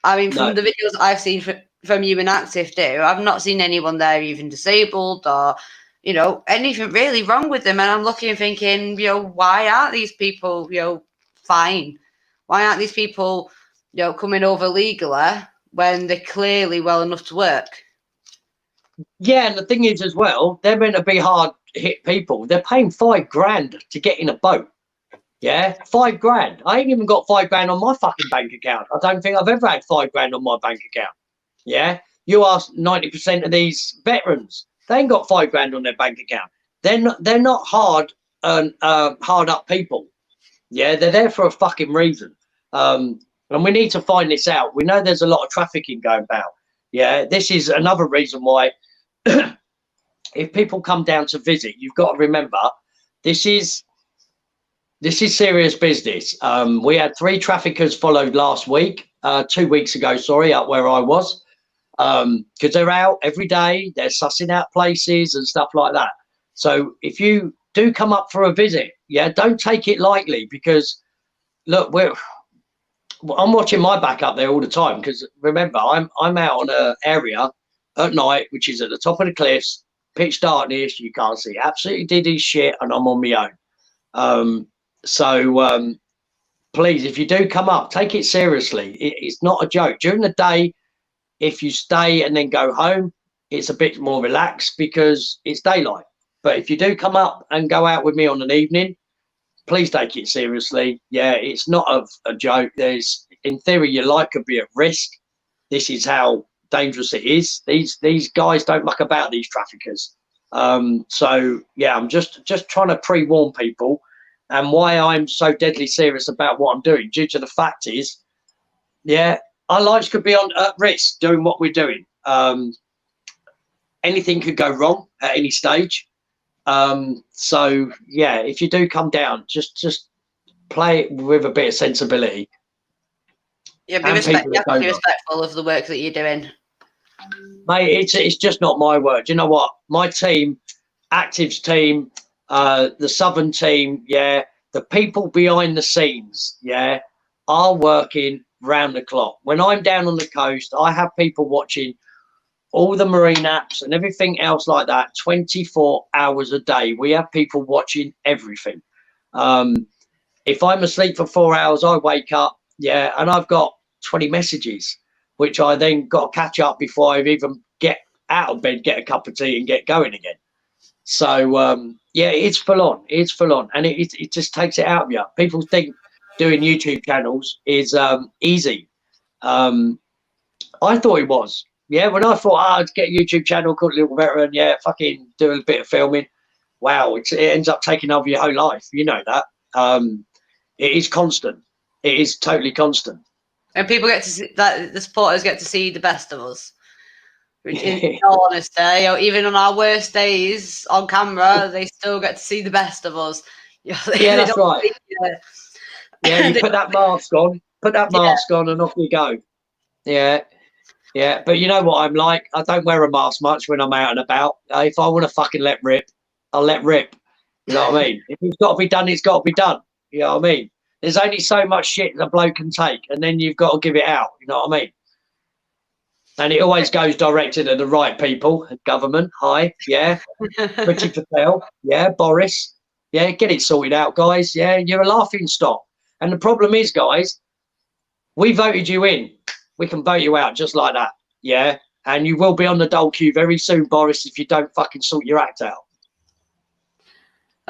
I mean, from the videos I've seen from you and Active do, I've not seen anyone there even disabled or, anything really wrong with them. And I'm looking and thinking, why aren't these people, fine? Why aren't these people, coming over legally when they're clearly well enough to work? Yeah, and the thing is as well, they're meant to be hard hit people. They're paying $5,000 to get in a boat. Yeah, $5,000. I ain't even got $5,000 on my fucking bank account. I don't think I've ever had $5,000 on my bank account. Yeah, you ask 90% of these veterans, they ain't got $5,000 on their bank account. They're not hard up people. Yeah, they're there for a fucking reason. And we need to find this out. We know there's a lot of trafficking going about. Yeah, this is another reason why if people come down to visit, you've got to remember this is serious business. We had 3 traffickers followed last week, 2 weeks ago, sorry, up where I was, because they're out every day. They're sussing out places and stuff like that. So if you do come up for a visit, yeah, don't take it lightly because, look, I'm watching my back up there all the time because, remember, I'm out on an area at night, which is at the top of the cliffs, pitch darkness, you can't see absolutely diddy shit, and I'm on my own. So please, if you do come up, take it seriously. It's not a joke. During the day, if you stay and then go home, it's a bit more relaxed because it's daylight. But if you do come up and go out with me on an evening, please take it seriously. Yeah, it's not a joke. In theory, your life could be at risk. This is how dangerous it is. These guys don't muck about, these traffickers. So yeah, I'm just trying to pre-warn people. And why I'm so deadly serious about what I'm doing, due to the fact is, yeah, our lives could be at risk doing what we're doing. Anything could go wrong at any stage. So yeah, if you do come down, just play it with a bit of sensibility. Yeah, you have to be respectful of the work that you're doing. Mate, it's just not my word. Do you know what? My team, Active's team, the Southern team, yeah, the people behind the scenes, yeah, are working round the clock. When I'm down on the coast, I have people watching all the marine apps and everything else like that 24 hours a day. We have people watching everything. If I'm asleep for 4 hours, I wake up, yeah, and I've got 20 messages, which I then got to catch up before I even get out of bed, get a cup of tea and get going again. So yeah, it's full on. It's full on, and it just takes it out of you. People think doing YouTube channels is easy. I thought it was. Yeah, when I thought I'd get a YouTube channel called Little Veteran, yeah, fucking do a bit of filming. Wow, it ends up taking over your whole life. You know that. It is constant. It is totally constant. And people get to see that the supporters get to see the best of us. In all honesty, even on our worst days on camera, they still get to see the best of us. Yeah, that's right. Yeah, you put that mask on, and off you go. Yeah, yeah. But you know what I'm like? I don't wear a mask much when I'm out and about. If I want to fucking let rip, I'll let rip. You know what I mean? If it's got to be done, it's got to be done. You know what I mean? There's only so much shit a bloke can take, and then you've got to give it out. You know what I mean? And it always goes directed at the right people. Government, hi, yeah. Priti Patel, yeah. Boris, yeah. Get it sorted out, guys. Yeah, you're a laughing stock. And the problem is, guys, we voted you in. We can vote you out just like that. Yeah. And you will be on the dole queue very soon, Boris, if you don't fucking sort your act out.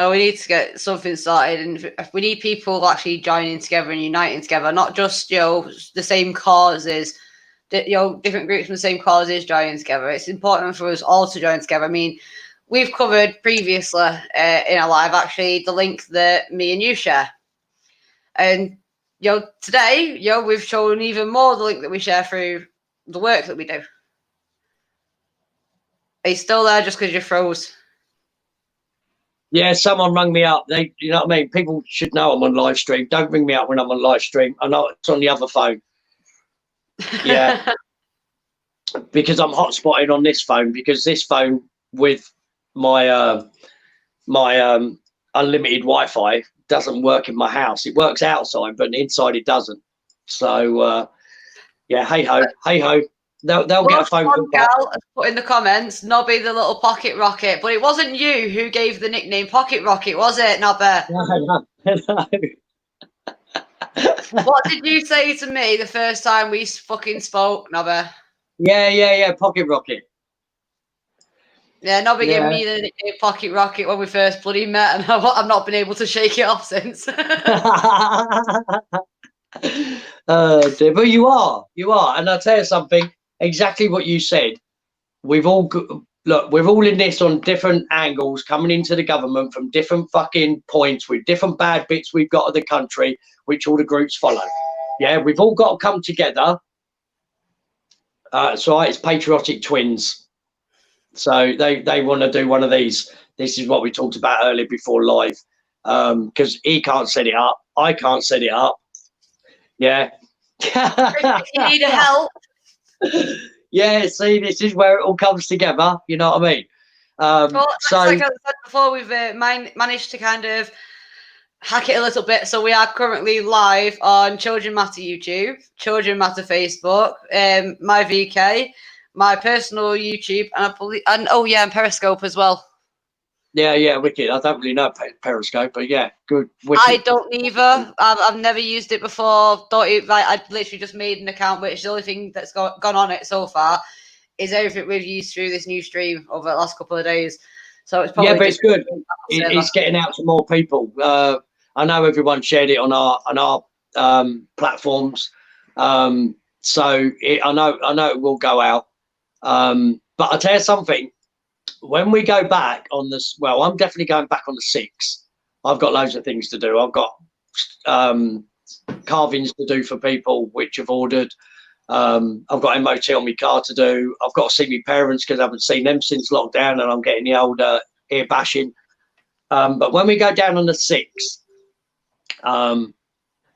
Oh, we need to get something started, and we need people actually joining together and uniting together, not just the same causes, different groups from the same causes joining together. It's important for us all to join together. I mean, we've covered previously in our live actually the link that me and you share, and today we've shown even more the link that we share through the work that we do. Are you still there just because you froze? Yeah, someone rang me up. You know what I mean? People should know I'm on live stream. Don't ring me up when I'm on live stream. I know it's on the other phone. Yeah. Because I'm hotspotting on this phone, because this phone with my unlimited Wi-Fi doesn't work in my house. It works outside, but inside it doesn't. So yeah, hey ho. They'll get a phone call back. Gal has put in the comments, Nobby the little pocket rocket, but it wasn't you who gave the nickname Pocket Rocket, was it, Nobby? No. What did you say to me the first time we fucking spoke, Nobby? Yeah, Pocket Rocket. Yeah, Nobby gave me the nickname Pocket Rocket when we first bloody met, and I've not been able to shake it off since. But you are, and I'll tell you something. Exactly what you said. We're all in this on different angles, coming into the government from different fucking points with different bad bits we've got of the country, which all the groups follow. Yeah, we've all got to come together. So it's Patriotic twins. So they want to do one of these. This is what we talked about earlier before live, because he can't set it up. I can't set it up. Yeah. If you need help. Yeah, see, this is where it all comes together. You know what I mean? So, like I said before, we've managed to kind of hack it a little bit. So we are currently live on Children Matter YouTube, Children Matter Facebook, my VK, my personal YouTube, and and Periscope as well. Yeah, wicked. I don't really know Periscope, but yeah, good. Wicked. I don't either. I've never used it before. I literally just made an account, which the only thing that's gone on it so far is everything we've used through this new stream over the last couple of days. So it's probably but it's good. It's getting out to more people. I know everyone shared it on our platforms. So I know it will go out. But I'll tell you something. When we go back on this, well, I'm definitely going back on the 6th. I've got loads of things to do. I've got carvings to do for people which have ordered. I've got MOT on my car to do. I've got to see my parents because I haven't seen them since lockdown, and I'm getting the old ear bashing. But when we go down on the 6th,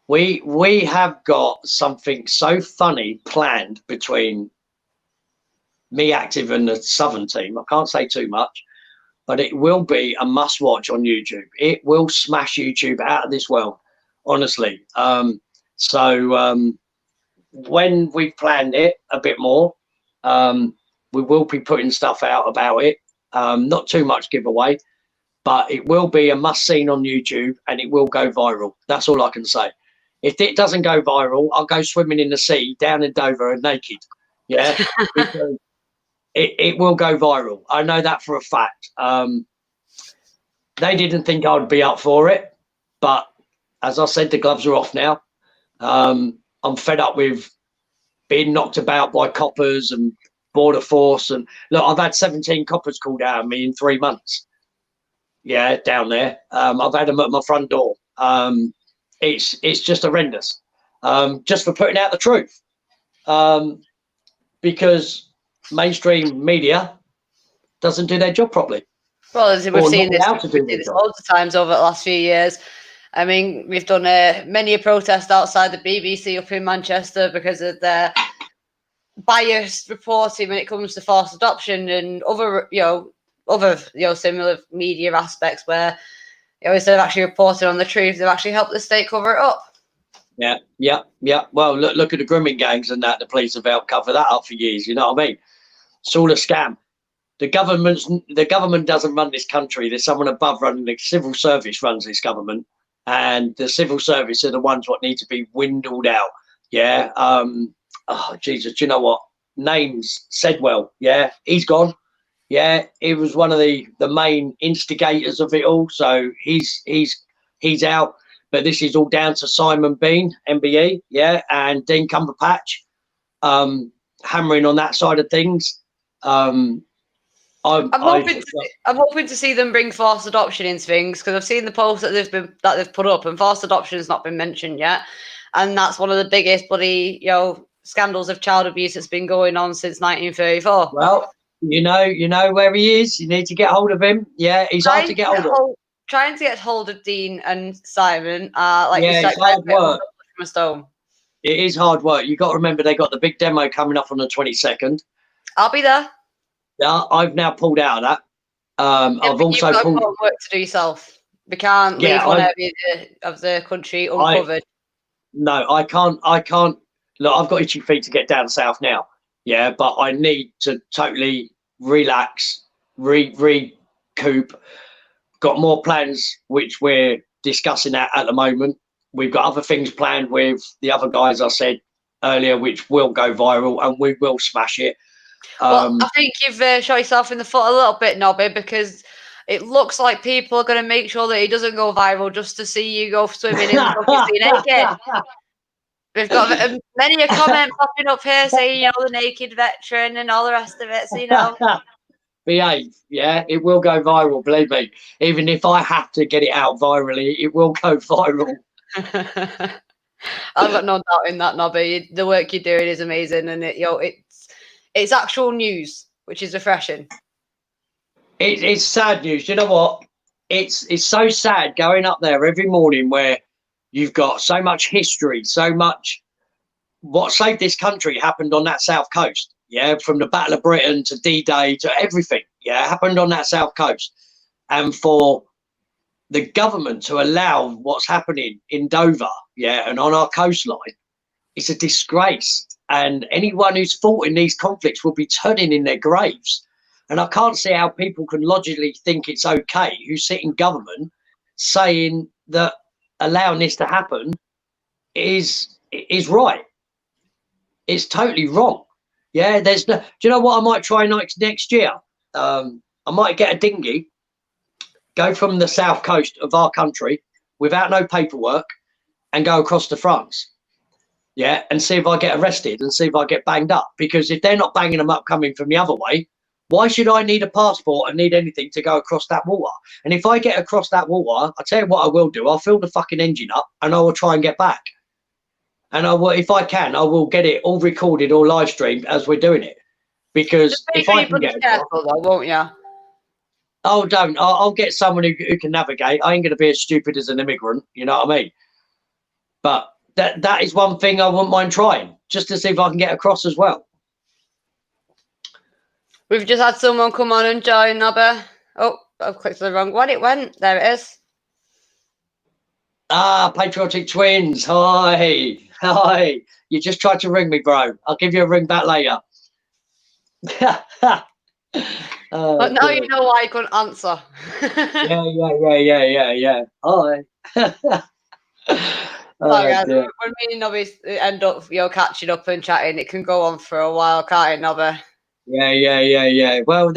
we have got something so funny planned between me active and the Southern team. I can't say too much, but it will be a must watch on YouTube. It will smash YouTube out of this world, honestly. When we've planned it a bit more, we will be putting stuff out about it. Not too much giveaway, but it will be a must see on YouTube, and it will go viral. That's all I can say. If it doesn't go viral, I'll go swimming in the sea down in Dover and naked. Yeah. Because it will go viral. I know that for a fact. They didn't think I'd be up for it, but as I said, the gloves are off now. I'm fed up with being knocked about by coppers and border force. And look, I've had 17 coppers called out of me in 3 months. Yeah, down there. I've had them at my front door. It's just horrendous. Just for putting out the truth. Because mainstream media doesn't do their job properly. Well, we've seen this loads of times over the last few years. I mean, we've done many a protest outside the BBC up in Manchester because of their biased reporting when it comes to forced adoption and other similar media aspects where instead of actually reporting on the truth, they've actually helped the state cover it up. Yeah. Well, look at the grooming gangs and that. The police have helped cover that up for years. You know what I mean? It's all a scam. The government doesn't run this country. There's someone above running. The civil service runs this government, and the civil service are the ones what need to be dwindled out. Yeah. Oh Jesus, do you know what? Names Sedwell. Yeah, he's gone. Yeah, he was one of the main instigators of it all. So he's out. But this is all down to Simon Bean, MBE, yeah, and Dean Cumberpatch, hammering on that side of things. I'm hoping to see them bring forced adoption into things, because I've seen the posts that they've put up, and forced adoption has not been mentioned yet, and that's one of the biggest bloody scandals of child abuse that's been going on since 1934. Well, you know where he is. You need to get hold of him. Yeah, he's hard to get hold of. Trying to get hold of Dean and Simon, like it's hard work. From a stone. It is hard work. You got to remember they got the big demo coming up on the 22nd. I'll be there. Yeah, I've now pulled out of that. I've also you've got work to do yourself. We can't leave one area of the country uncovered. No, I can't. Look, I've got itchy feet to get down south now. Yeah, but I need to totally relax, recoup. Got more plans which we're discussing at the moment. We've got other things planned with the other guys I said earlier, which will go viral and we will smash it. Well, I think you've shot yourself in the foot a little bit, Nobby, because it looks like people are going to make sure that it doesn't go viral just to see you go swimming in obviously naked. We've got many a comment popping up here saying, the naked veteran and all the rest of it. So, behave. Yeah, it will go viral, believe me. Even if I have to get it out virally, it will go viral. I've got no doubt in that, Nobby. The work you're doing is amazing, and it's actual news, which is refreshing. It's sad news. You know what? It's so sad going up there every morning where you've got so much history, so much. What saved this country happened on that south coast. Yeah, from the Battle of Britain to D-Day to everything. Yeah, happened on that south coast. And for the government to allow what's happening in Dover, yeah, and on our coastline, it's a disgrace. And anyone who's fought in these conflicts will be turning in their graves. And I can't see how people can logically think it's okay who sit in government saying that allowing this to happen is right. It's totally wrong. Yeah, there's no. Do you know what I might try next year? I might get a dinghy, go from the south coast of our country without no paperwork, and go across to France. Yeah, and see if I get arrested and see if I get banged up. Because if they're not banging them up coming from the other way, why should I need a passport and need anything to go across that water? And if I get across that water, I'll tell you what I will do. I'll fill the fucking engine up and I will try and get back. And I will, if I can, I will get it all recorded or live streamed as we're doing it. Because if I can get careful, though, won't you? Oh, don't. I'll get someone who can navigate. I ain't going to be as stupid as an immigrant. You know what I mean? But that is one thing I wouldn't mind trying, just to see if I can get across as well. We've just had someone come on and join, Nobby. Oh, I've clicked the wrong one. It went. There it is. Ah, Patriotic Twins. Hi. Hi. You just tried to ring me, bro. I'll give you a ring back later. But now you know why I couldn't answer. Yeah. Hi. Guys, when me and Nobby end up catching up and chatting, it can go on for a while, can't it, Nobby? Yeah. Well,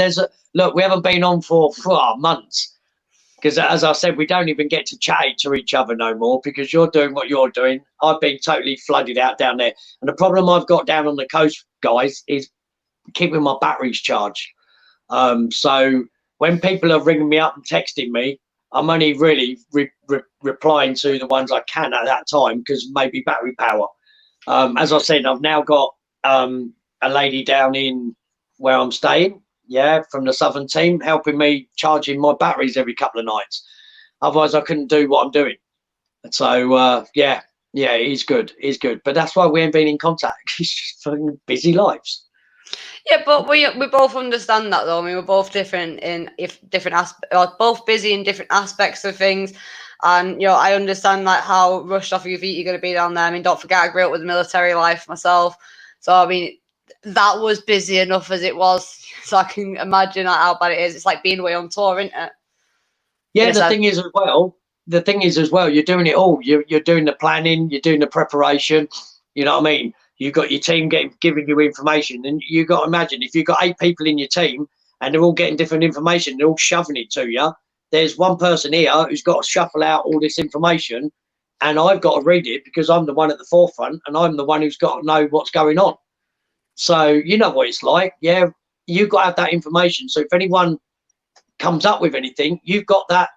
look, we haven't been on for months. Because as I said, we don't even get to chat to each other no more because you're doing what you're doing. I've been totally flooded out down there. And the problem I've got down on the coast, guys, is keeping my batteries charged. So when people are ringing me up and texting me, I'm only really replying to the ones I can at that time because maybe battery power. As I said, I've now got a lady down in where I'm staying. Yeah, from the Southern team, helping me charging my batteries every couple of nights. Otherwise, I couldn't do what I'm doing. So, yeah, he's good. But that's why we ain't been in contact. It's just fucking busy lives. Yeah, but we both understand that, though. I mean, we're both different both busy in different aspects of things. And I understand like how rushed off your feet you're going to be down there. I mean, don't forget I grew up with a military life myself, so I mean that was busy enough as it was. So I can imagine how bad it is. It's like being away on tour, isn't it? Yeah, the thing is as well, you're doing it all. You're doing the planning, you're doing the preparation. You know what I mean? You've got your team giving you information, and you got to imagine if you've got 8 people in your team and they're all getting different information, they're all shoving it to you. There's one person here who's got to shuffle out all this information, and I've got to read it because I'm the one at the forefront, and I'm the one who's got to know what's going on. So you know what it's like. Yeah, you've got to have that information. So if anyone comes up with anything, you've got that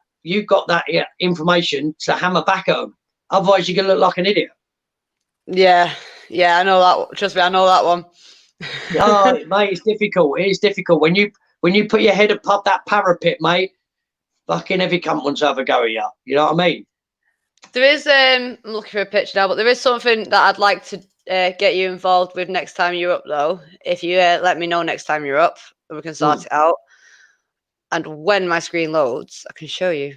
information to hammer back at them. Otherwise, you're going to look like an idiot. Yeah, I know that. Trust me, I know that one. Oh, mate, it's difficult. It is difficult when you put your head above that parapet, mate. Fucking every cunt wants to have a go at you. You know what I mean? There is. I'm looking for a picture now, but there is something that I'd like to get you involved with next time you're up, though. If you let me know next time you're up, and we can sort it out. And when my screen loads, I can show you.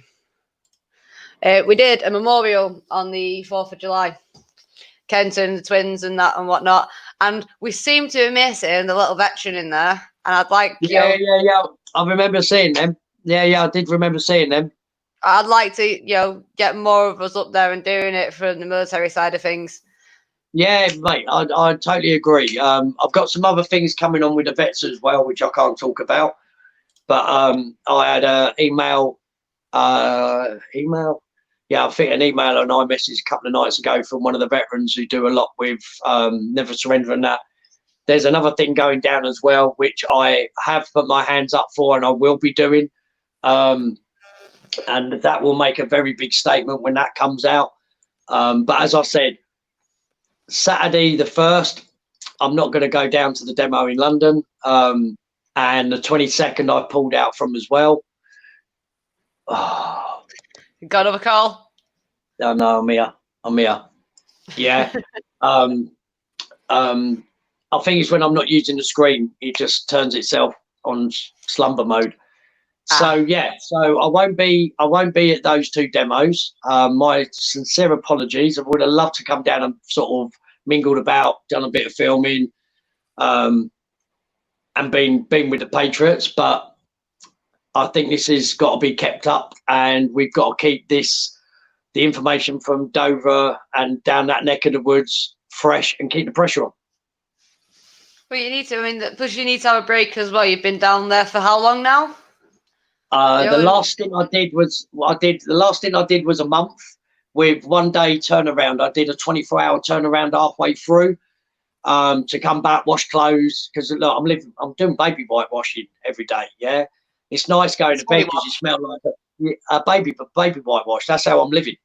We did a memorial on the 4th of July. Kenton, the twins, and that and whatnot. And we seem to have missing the little veteran in there. And I'd like, yeah. I remember seeing them. Yeah, I did remember seeing them. I'd like to, get more of us up there and doing it from the military side of things. Yeah, mate, I totally agree. I've got some other things coming on with the vets as well, which I can't talk about. But I had an email. Yeah, I think an email and iMessage a couple of nights ago from one of the veterans who do a lot with Never Surrender and that. There's another thing going down as well, which I have put my hands up for and I will be doing. And that will make a very big statement when that comes out. But as I said, Saturday the 1st, I'm not going to go down to the demo in London. And the 22nd I pulled out from as well. Oh. Got another call? Oh, no, I'm here. Yeah. I think it's when I'm not using the screen, it just turns itself on slumber mode. So yeah, so I won't be at those 2 demos. My sincere apologies. I would have loved to come down and sort of mingled about, done a bit of filming, and been with the Patriots, but I think this has got to be kept up, and we've got to keep the information from Dover and down that neck of the woods fresh and keep the pressure on. Well, you need to. I mean, plus you need to have a break as well. You've been down there for how long now? The last stint I did was a month with 1 day turnaround. I did a 24-hour turnaround halfway through to come back, wash clothes, because look, I'm doing baby whitewashing every day. Yeah, it's nice going to bed because you smell like a baby whitewash. That's how I'm living.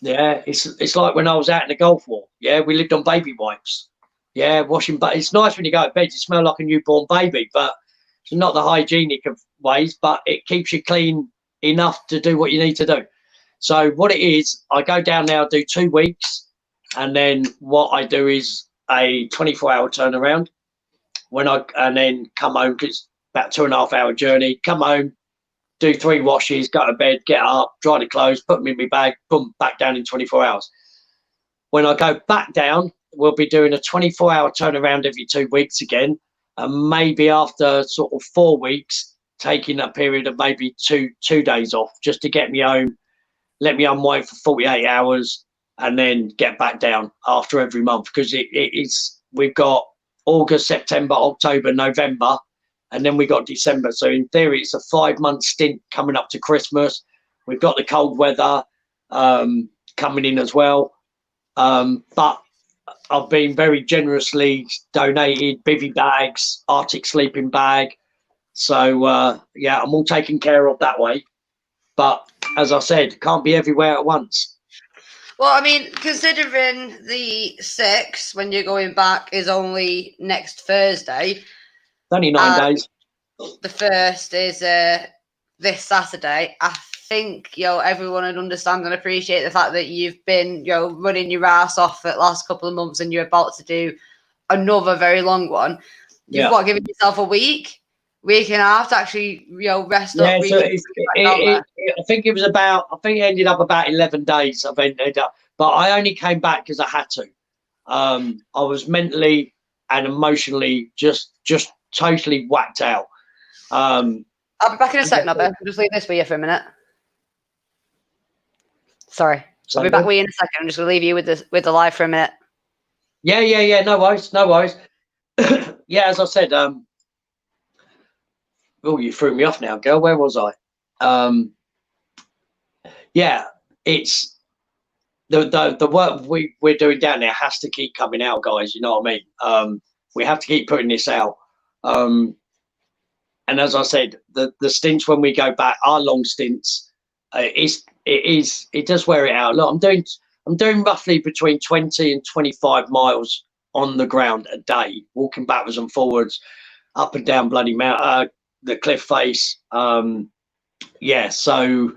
Yeah, it's like when I was out in the Gulf War. Yeah, we lived on baby wipes. Yeah, washing, but it's nice when you go to bed. You smell like a newborn baby, but it's not the hygienic of ways, but it keeps you clean enough to do what you need to do. So what it is, I go down there, I do 2 weeks, and then what I do is a 24-hour turnaround and then come home, because it's about 2.5 hour journey, come home, do 3 washes, go to bed, get up, dry the clothes, put them in my bag, boom, back down in 24 hours. When I go back down, we'll be doing a 24-hour turnaround every 2 weeks again, and maybe after sort of 4 weeks, taking a period of maybe two days off just to get me home, let me unwind for 48 hours, and then get back down after every month, because we've got August, September, October, November, and then we got December. So in theory, it's a 5-month stint coming up to Christmas. We've got the cold weather coming in as well. But I've been very generously donated bivvy bags, Arctic sleeping bag. So yeah, I'm all taken care of that way. But as I said, can't be everywhere at once. Well, I mean, considering the 6th, when you're going back, is only next Thursday. It's only 9 days. The 1st is this Saturday. I think everyone would understand and appreciate the fact that you've been running your ass off for the last couple of months, and you're about to do another very long one. You've got to give yourself a week and a half to actually rest up. So think it was about. I think it ended up about 11 days. I ended up, but I only came back because I had to. I was mentally and emotionally just totally whacked out. I'll be back in a sec, Nobby. I'll just leave this with you for a minute. Sorry. I'll be back with you in a second. I'm just going to leave you with the live for a minute. Yeah. No worries. Yeah, as I said, oh, you threw me off now, girl. Where was I? Yeah, it's the work we're doing down there has to keep coming out, guys. You know what I mean? We have to keep putting this out. And as I said, the stints when we go back are long stints. It does wear it out. Look, I'm doing roughly between 20 and 25 miles on the ground a day, walking backwards and forwards, up and down bloody the cliff face. Yeah, so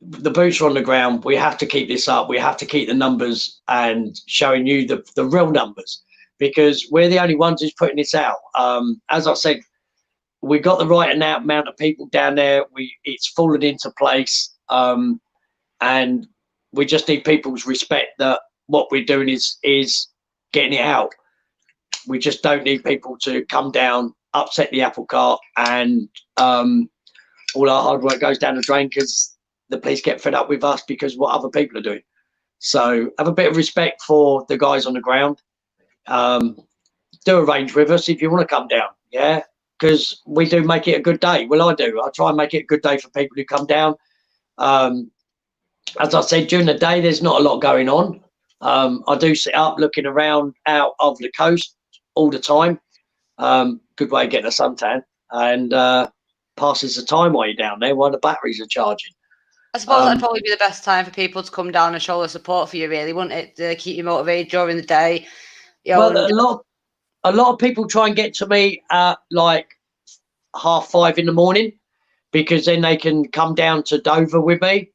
the boots are on the ground. We have to keep this up. We have to keep the numbers and showing you the real numbers, because we're the only ones who's putting this out. As I said, we got the right amount of people down there. It's fallen into place, and we just need people's respect that what we're doing is getting it out. We just don't need people to come down, upset the apple cart, and all our hard work goes down the drain because the police get fed up with us because what other people are doing. So have a bit of respect for the guys on the ground. Do arrange with us if you want to come down, yeah, because we do make it a good day. Well, I do. I try and make it a good day for people who come down. As I said, during the day, there's not a lot going on. I do sit up looking around out of the coast all the time. Good way of getting a suntan, and passes the time while you're down there while the batteries are charging. I suppose that'd probably be the best time for people to come down and show their support for you, really, wouldn't it? To keep you motivated during the day. You know, well, a lot of people try and get to me at like 5:30 in the morning, because then they can come down to Dover with me.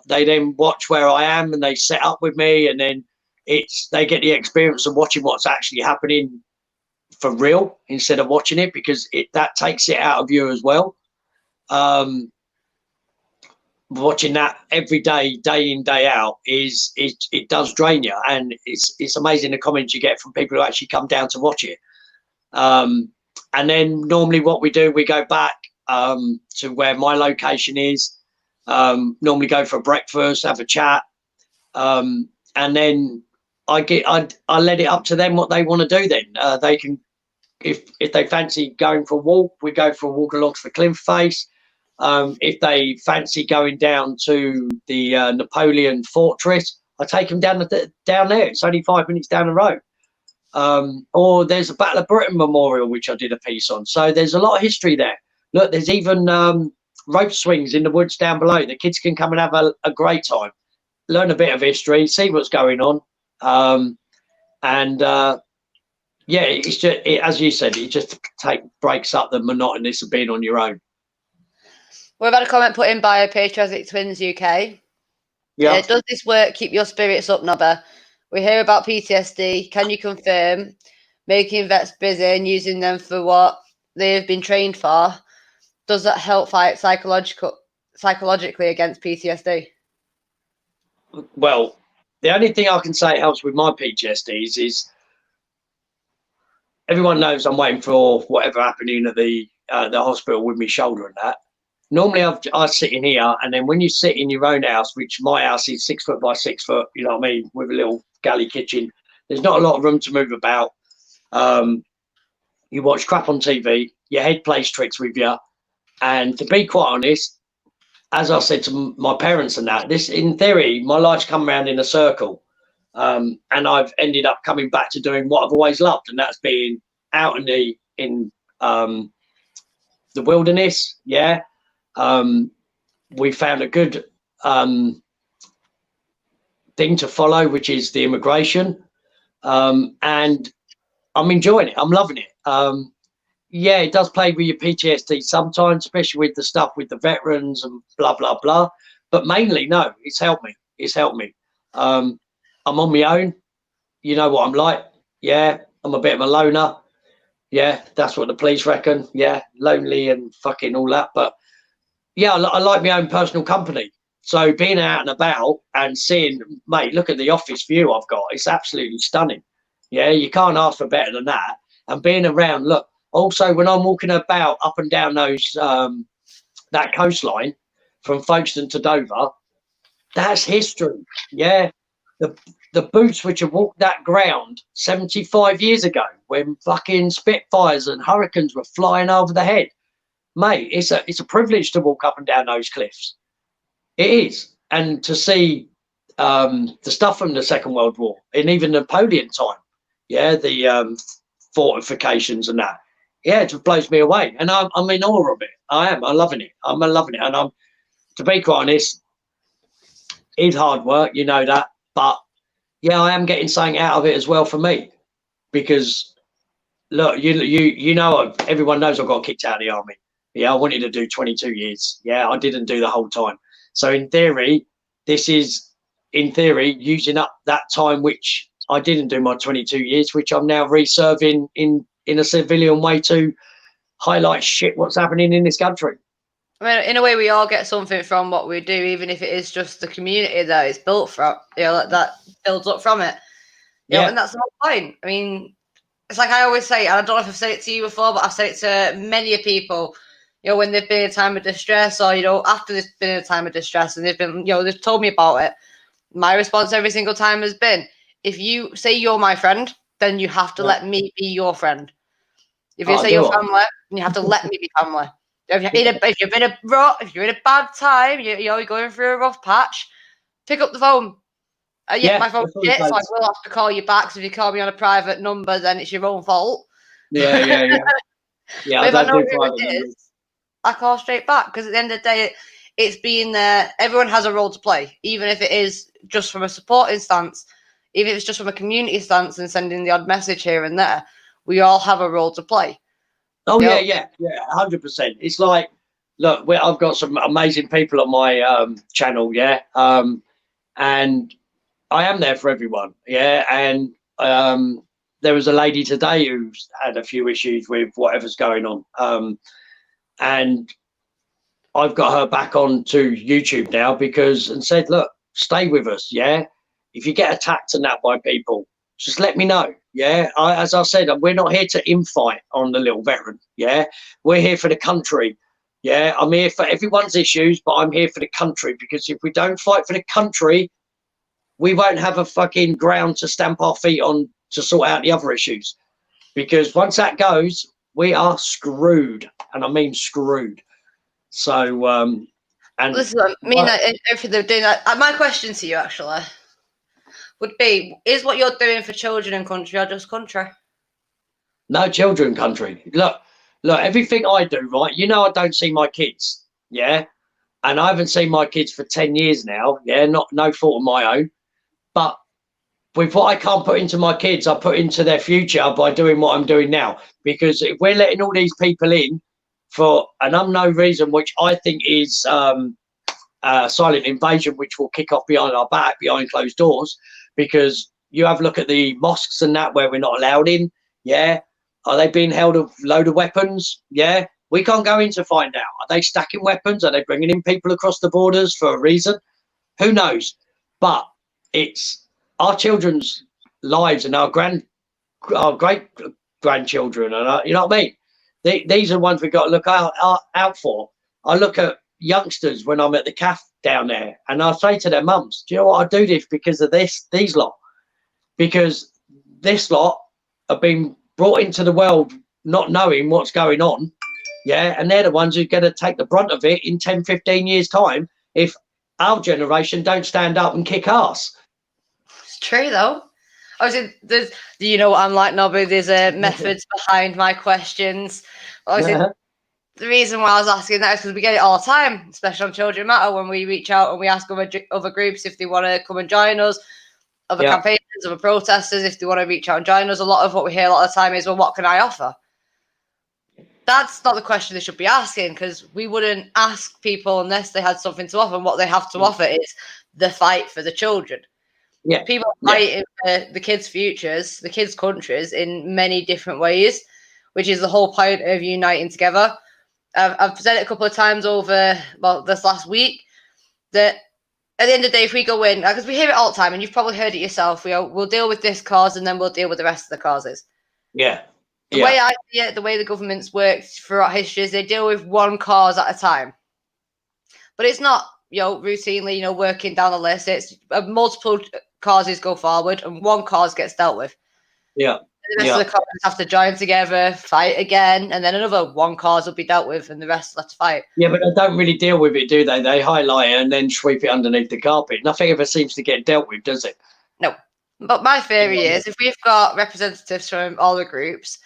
They then watch where I am and they set up with me, and then they get the experience of watching what's actually happening for real instead of watching it, because that takes it out of you as well. Watching that every day, day in, day out, it does drain you, and it's amazing the comments you get from people who actually come down to watch it. And then normally what we do, we go back to where my location is. Normally go for breakfast, have a chat, and then I let it up to them what they want to do. Then they can, if they fancy going for a walk, we go for a walk along the cliff face. If they fancy going down to the Napoleon Fortress, I take them down there. It's only 5 minutes down the road. Or there's a Battle of Britain Memorial, which I did a piece on. So there's a lot of history there. Look, there's even rope swings in the woods down below. The kids can come and have a great time, learn a bit of history, see what's going on. Yeah, it's just, as you said, it just breaks up the monotonous of being on your own. We've had a comment put in by Patriotic Twins UK. Yeah. Does this work keep your spirits up, Nobby? We hear about PTSD. Can you confirm making vets busy and using them for what they've been trained for? Does that help fight psychologically against PTSD? Well, the only thing I can say it helps with my PTSD is everyone knows I'm waiting for whatever happening at the hospital with my shoulder and that. Normally I sit in here, and then when you sit in your own house, which my house is 6 foot by 6 foot, you know what I mean, with a little galley kitchen, there's not a lot of room to move about. You watch crap on TV, your head plays tricks with you, and to be quite honest, as I said to my parents and that, this, in theory, my life's come around in a circle, and I've ended up coming back to doing what I've always loved, and that's being out in the wilderness. Yeah. We found a good thing to follow, which is the immigration, and I'm enjoying it. I'm loving it. Yeah, it does play with your PTSD sometimes, especially with the stuff with the veterans and blah blah blah, but mainly no, it's helped me. I'm on my own, you know what I'm like. Yeah, I'm a bit of a loner. Yeah, that's what the police reckon. Yeah, lonely and fucking all that, but yeah, I like my own personal company. So being out and about and seeing, mate, look at the office view I've got. It's absolutely stunning. Yeah, you can't ask for better than that. And being around, look, also when I'm walking about up and down those that coastline from Folkestone to Dover, that's history. Yeah. The the boots which have walked that ground 75 years ago when fucking Spitfires and Hurricanes were flying over the head. Mate, it's a privilege to walk up and down those cliffs. It is. And to see the stuff from the Second World War and even Napoleon time, yeah, the fortifications and that, yeah, it just blows me away. And I'm in awe of it. I am. I'm loving it. I'm loving it. And to be quite honest, it's hard work, you know that. But yeah, I am getting something out of it as well for me because look, you know, everyone knows I got kicked out of the army. Yeah, I wanted to do 22 years. Yeah, I didn't do the whole time. So in theory, this is using up that time which I didn't do my 22 years, which I'm now reserving in a civilian way to highlight shit what's happening in this country. I mean, in a way, we all get something from what we do, even if it is just the community that it's built from. You know, that builds up from it. You know, and that's the whole point. I mean, it's like I always say, and I don't know if I've said it to you before, but I've said it to many people. You know, when they've been in a time of distress, or after they've been in a time of distress, and they've told me about it. My response every single time has been, if you say you're my friend, then you have to let me be your friend. If you say you're family, then you have to let me be family. If you're in a rut, if you're in a bad time, you're going through a rough patch, pick up the phone. My phone's shit, so I will have to call you back. So if you call me on a private number, then it's your own fault. Yeah. But if I know who it is, I call straight back because at the end of the day, it's being there. Everyone has a role to play, even if it is just from a supporting stance, even if it's just from a community stance and sending the odd message here and there. We all have a role to play. Oh yeah, 100%. It's like, look, I've got some amazing people on my channel, yeah, and I am there for everyone, yeah. And there was a lady today who's had a few issues with whatever's going on, and I've got her back onto YouTube now and said, look, stay with us, yeah. If you get attacked and that by people, just let me know. Yeah, as I said, we're not here to infight on the little veteran. Yeah, we're here for the country. Yeah, I'm here for everyone's issues, but I'm here for the country because if we don't fight for the country, we won't have a fucking ground to stamp our feet on to sort out the other issues. Because once that goes, we are screwed, and I mean screwed. So, and listen, I mean, if they're doing that, my question to you actually would be: is what you're doing for children and country or just country? No, children country. Look, everything I do, right? You know, I don't see my kids, yeah, and I haven't seen my kids for 10 years now. Yeah, no fault of my own, but with what I can't put into my kids, I put into their future by doing what I'm doing now. Because if we're letting all these people in for an unknown reason, which I think is silent invasion, which will kick off behind our back, behind closed doors, because you have a look at the mosques and that where we're not allowed in. Yeah. Are they being held a load of weapons? Yeah. We can't go in to find out. Are they stacking weapons? Are they bringing in people across the borders for a reason? Who knows? But it's our children's lives and our great grandchildren. And you know what I mean? These are the ones we've got to look out for. I look at youngsters when I'm at the CAF down there and I say to their mums, do you know what? I do this because of these lot. Because this lot have been brought into the world not knowing what's going on, yeah, and they're the ones who are going to take the brunt of it in 10, 15 years' time if our generation don't stand up and kick ass. It's true, though. Obviously, do you know what I'm like, Nobby? There's methods behind my questions. Obviously, the reason why I was asking that is because we get it all the time, especially on Children Matter, when we reach out and we ask other groups if they want to come and join us, other campaigners, other protesters, if they want to reach out and join us. A lot of what we hear a lot of the time is, well, what can I offer? That's not the question they should be asking, because we wouldn't ask people unless they had something to offer. And what they have to offer is the fight for the children. Yeah, people fight for the kids' futures, the kids' countries in many different ways, which is the whole point of uniting together. I've said it a couple of times over this last week that at the end of the day, if we go in, because we hear it all the time, and you've probably heard it yourself, we'll deal with this cause and then we'll deal with the rest of the causes. Yeah. The way I see it, the way the government's worked throughout history is they deal with one cause at a time. But it's not, routinely, working down the list. It's multiple causes go forward and one cause gets dealt with. Yeah. The rest of the causes have to join together, fight again, and then another one cause will be dealt with and the rest will have to fight. Yeah, but they don't really deal with it, do they? They highlight it and then sweep it underneath the carpet. Nothing ever seems to get dealt with, does it? No. But my theory is if we've got representatives from all the groups,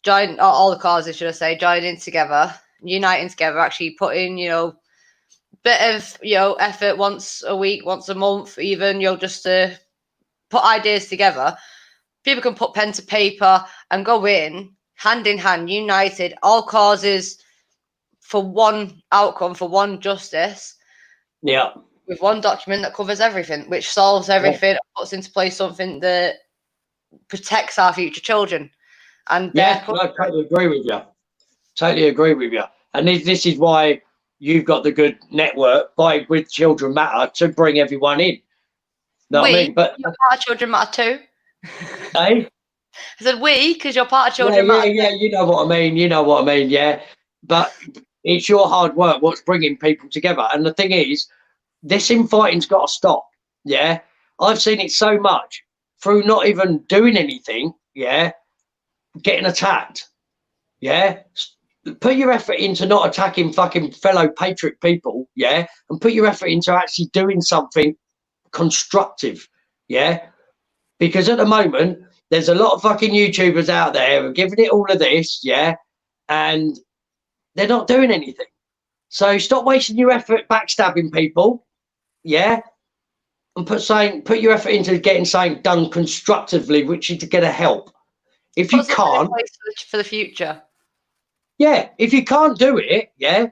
all the causes, should I say, joining together, uniting together, actually putting, bit of, effort once a week, once a month, even, just to put ideas together, people can put pen to paper and go in hand, united, all causes for one outcome, for one justice. Yeah. With one document that covers everything, which solves everything, and puts into place something that protects our future children. And I totally agree with you. Totally agree with you. And this is why you've got the good network with Children Matter to bring everyone in. Know what I mean? But you're part of Children Matter too. I said we, because you're part of Children Matter. Yeah, you know what I mean. Yeah. But it's your hard work what's bringing people together. And the thing is, this infighting's got to stop. Yeah. I've seen it so much through not even doing anything. Yeah. Getting attacked. Yeah. Put your effort into not attacking fucking fellow patriot people. Yeah. And put your effort into actually doing something constructive. Yeah. Because at the moment, there's a lot of fucking YouTubers out there who are giving it all of this. Yeah. And they're not doing anything. So stop wasting your effort backstabbing people. Yeah. And put your effort into getting something done constructively, which is to get a help. If you can't, for the future. Yeah, if you can't do it, yeah,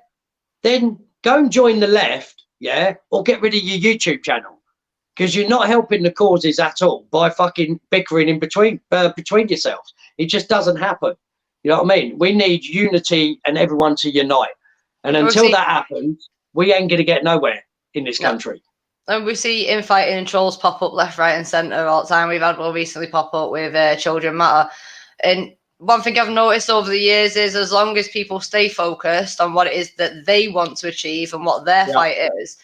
then go and join the left, yeah, or get rid of your YouTube channel, because you're not helping the causes at all by fucking bickering in between yourselves. It just doesn't happen. You know what I mean? We need unity and everyone to unite. And until that happens, we ain't gonna get nowhere in this country. And we see infighting and trolls pop up left, right, and centre all the time. We've had one recently pop up with Children Matter, and one thing I've noticed over the years is as long as people stay focused on what it is that they want to achieve and what their fight is,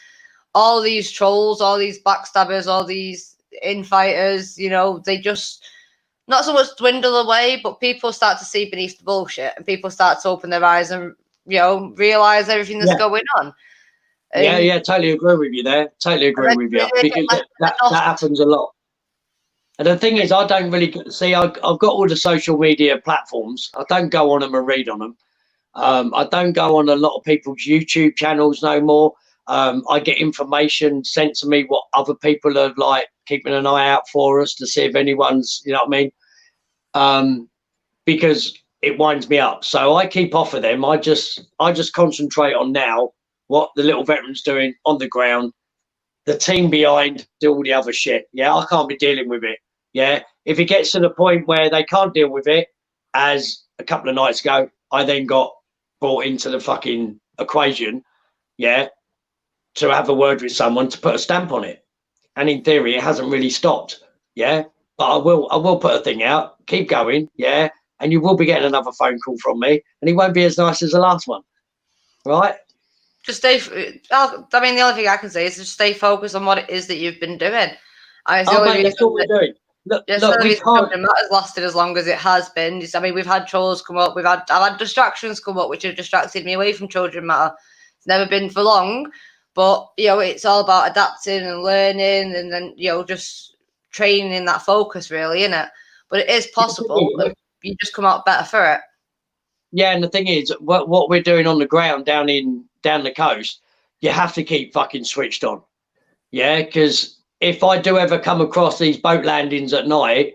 all these trolls, all these backstabbers, all these infighters, they just not so much dwindle away, but people start to see beneath the bullshit and people start to open their eyes and, realise everything that's going on. Totally agree with you there. Totally agree with you. Because that happens a lot. And the thing is, I don't really see. I've got all the social media platforms. I don't go on them and read on them. I don't go on a lot of people's YouTube channels no more. I get information sent to me what other people are like keeping an eye out for us to see if anyone's, you know what I mean? Because it winds me up. So I keep off of them. I just concentrate on now what the little veterans doing on the ground. The team behind do all the other shit. Yeah, I can't be dealing with it. Yeah, if it gets to the point where they can't deal with it, as a couple of nights ago, I then got brought into the fucking equation, yeah, to have a word with someone to put a stamp on it. And in theory, it hasn't really stopped, yeah. But I will put a thing out, keep going, yeah, and you will be getting another phone call from me, and it won't be as nice as the last one, right? Just stay. The only thing I can say is just stay focused on what it is that you've been doing. That's all we're doing. Look, we can't. That has lasted as long as it has been. We've had trolls come up. I've had distractions come up, which have distracted me away from Children Matter. It's never been for long, but it's all about adapting and learning, and then just training that focus, really, isn't it? But it is possible. You just come out better for it. Yeah, and the thing is, what we're doing on the ground down the coast, you have to keep fucking switched on. Yeah, because if I do ever come across these boat landings at night,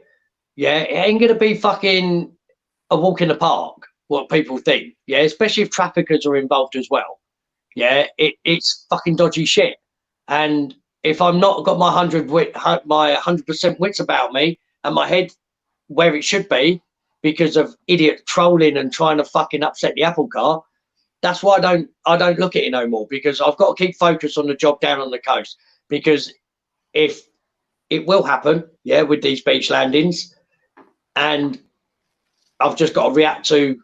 yeah, it ain't gonna be fucking a walk in the park, what people think. Yeah, especially if traffickers are involved as well. Yeah, it's fucking dodgy shit. And if I'm not got my 100% wits about me and my head where it should be because of idiot trolling and trying to fucking upset the apple cart, That's why I don't look at it no more, because I've got to keep focused on the job down on the coast, because if it will happen, yeah, with these beach landings, and I've just got to react to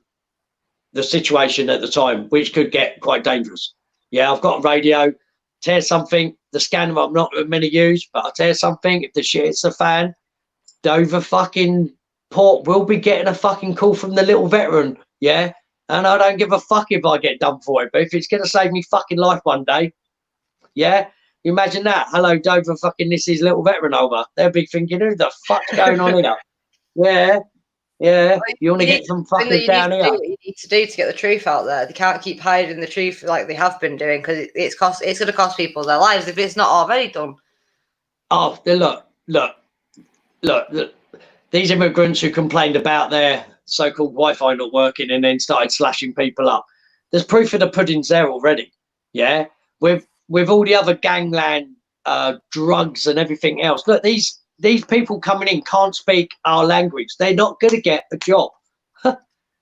the situation at the time, which could get quite dangerous. Yeah, I've got a radio, tear something, the scanner I'm not many use, but I tear something, if the shit hits the fan, Dover fucking port will be getting a fucking call from the little veteran, yeah? And I don't give a fuck if I get done for it, but if it's going to save me fucking life one day, yeah? You imagine that. Hello, Dover, fucking this is little veteran over. They'll be thinking, who the fuck's going on here? Yeah, yeah. You want to get some fuckers down here? What you need to do to get the truth out there. They can't keep hiding the truth like they have been doing, because it's going to cost people their lives if it's not already done. Oh, look. These immigrants who complained about their so-called Wi-Fi not working and then started slashing people up. There's proof of the pudding's there already. Yeah, with all the other gangland drugs and everything else. Look, these people coming in can't speak our language. They're not going to get a job.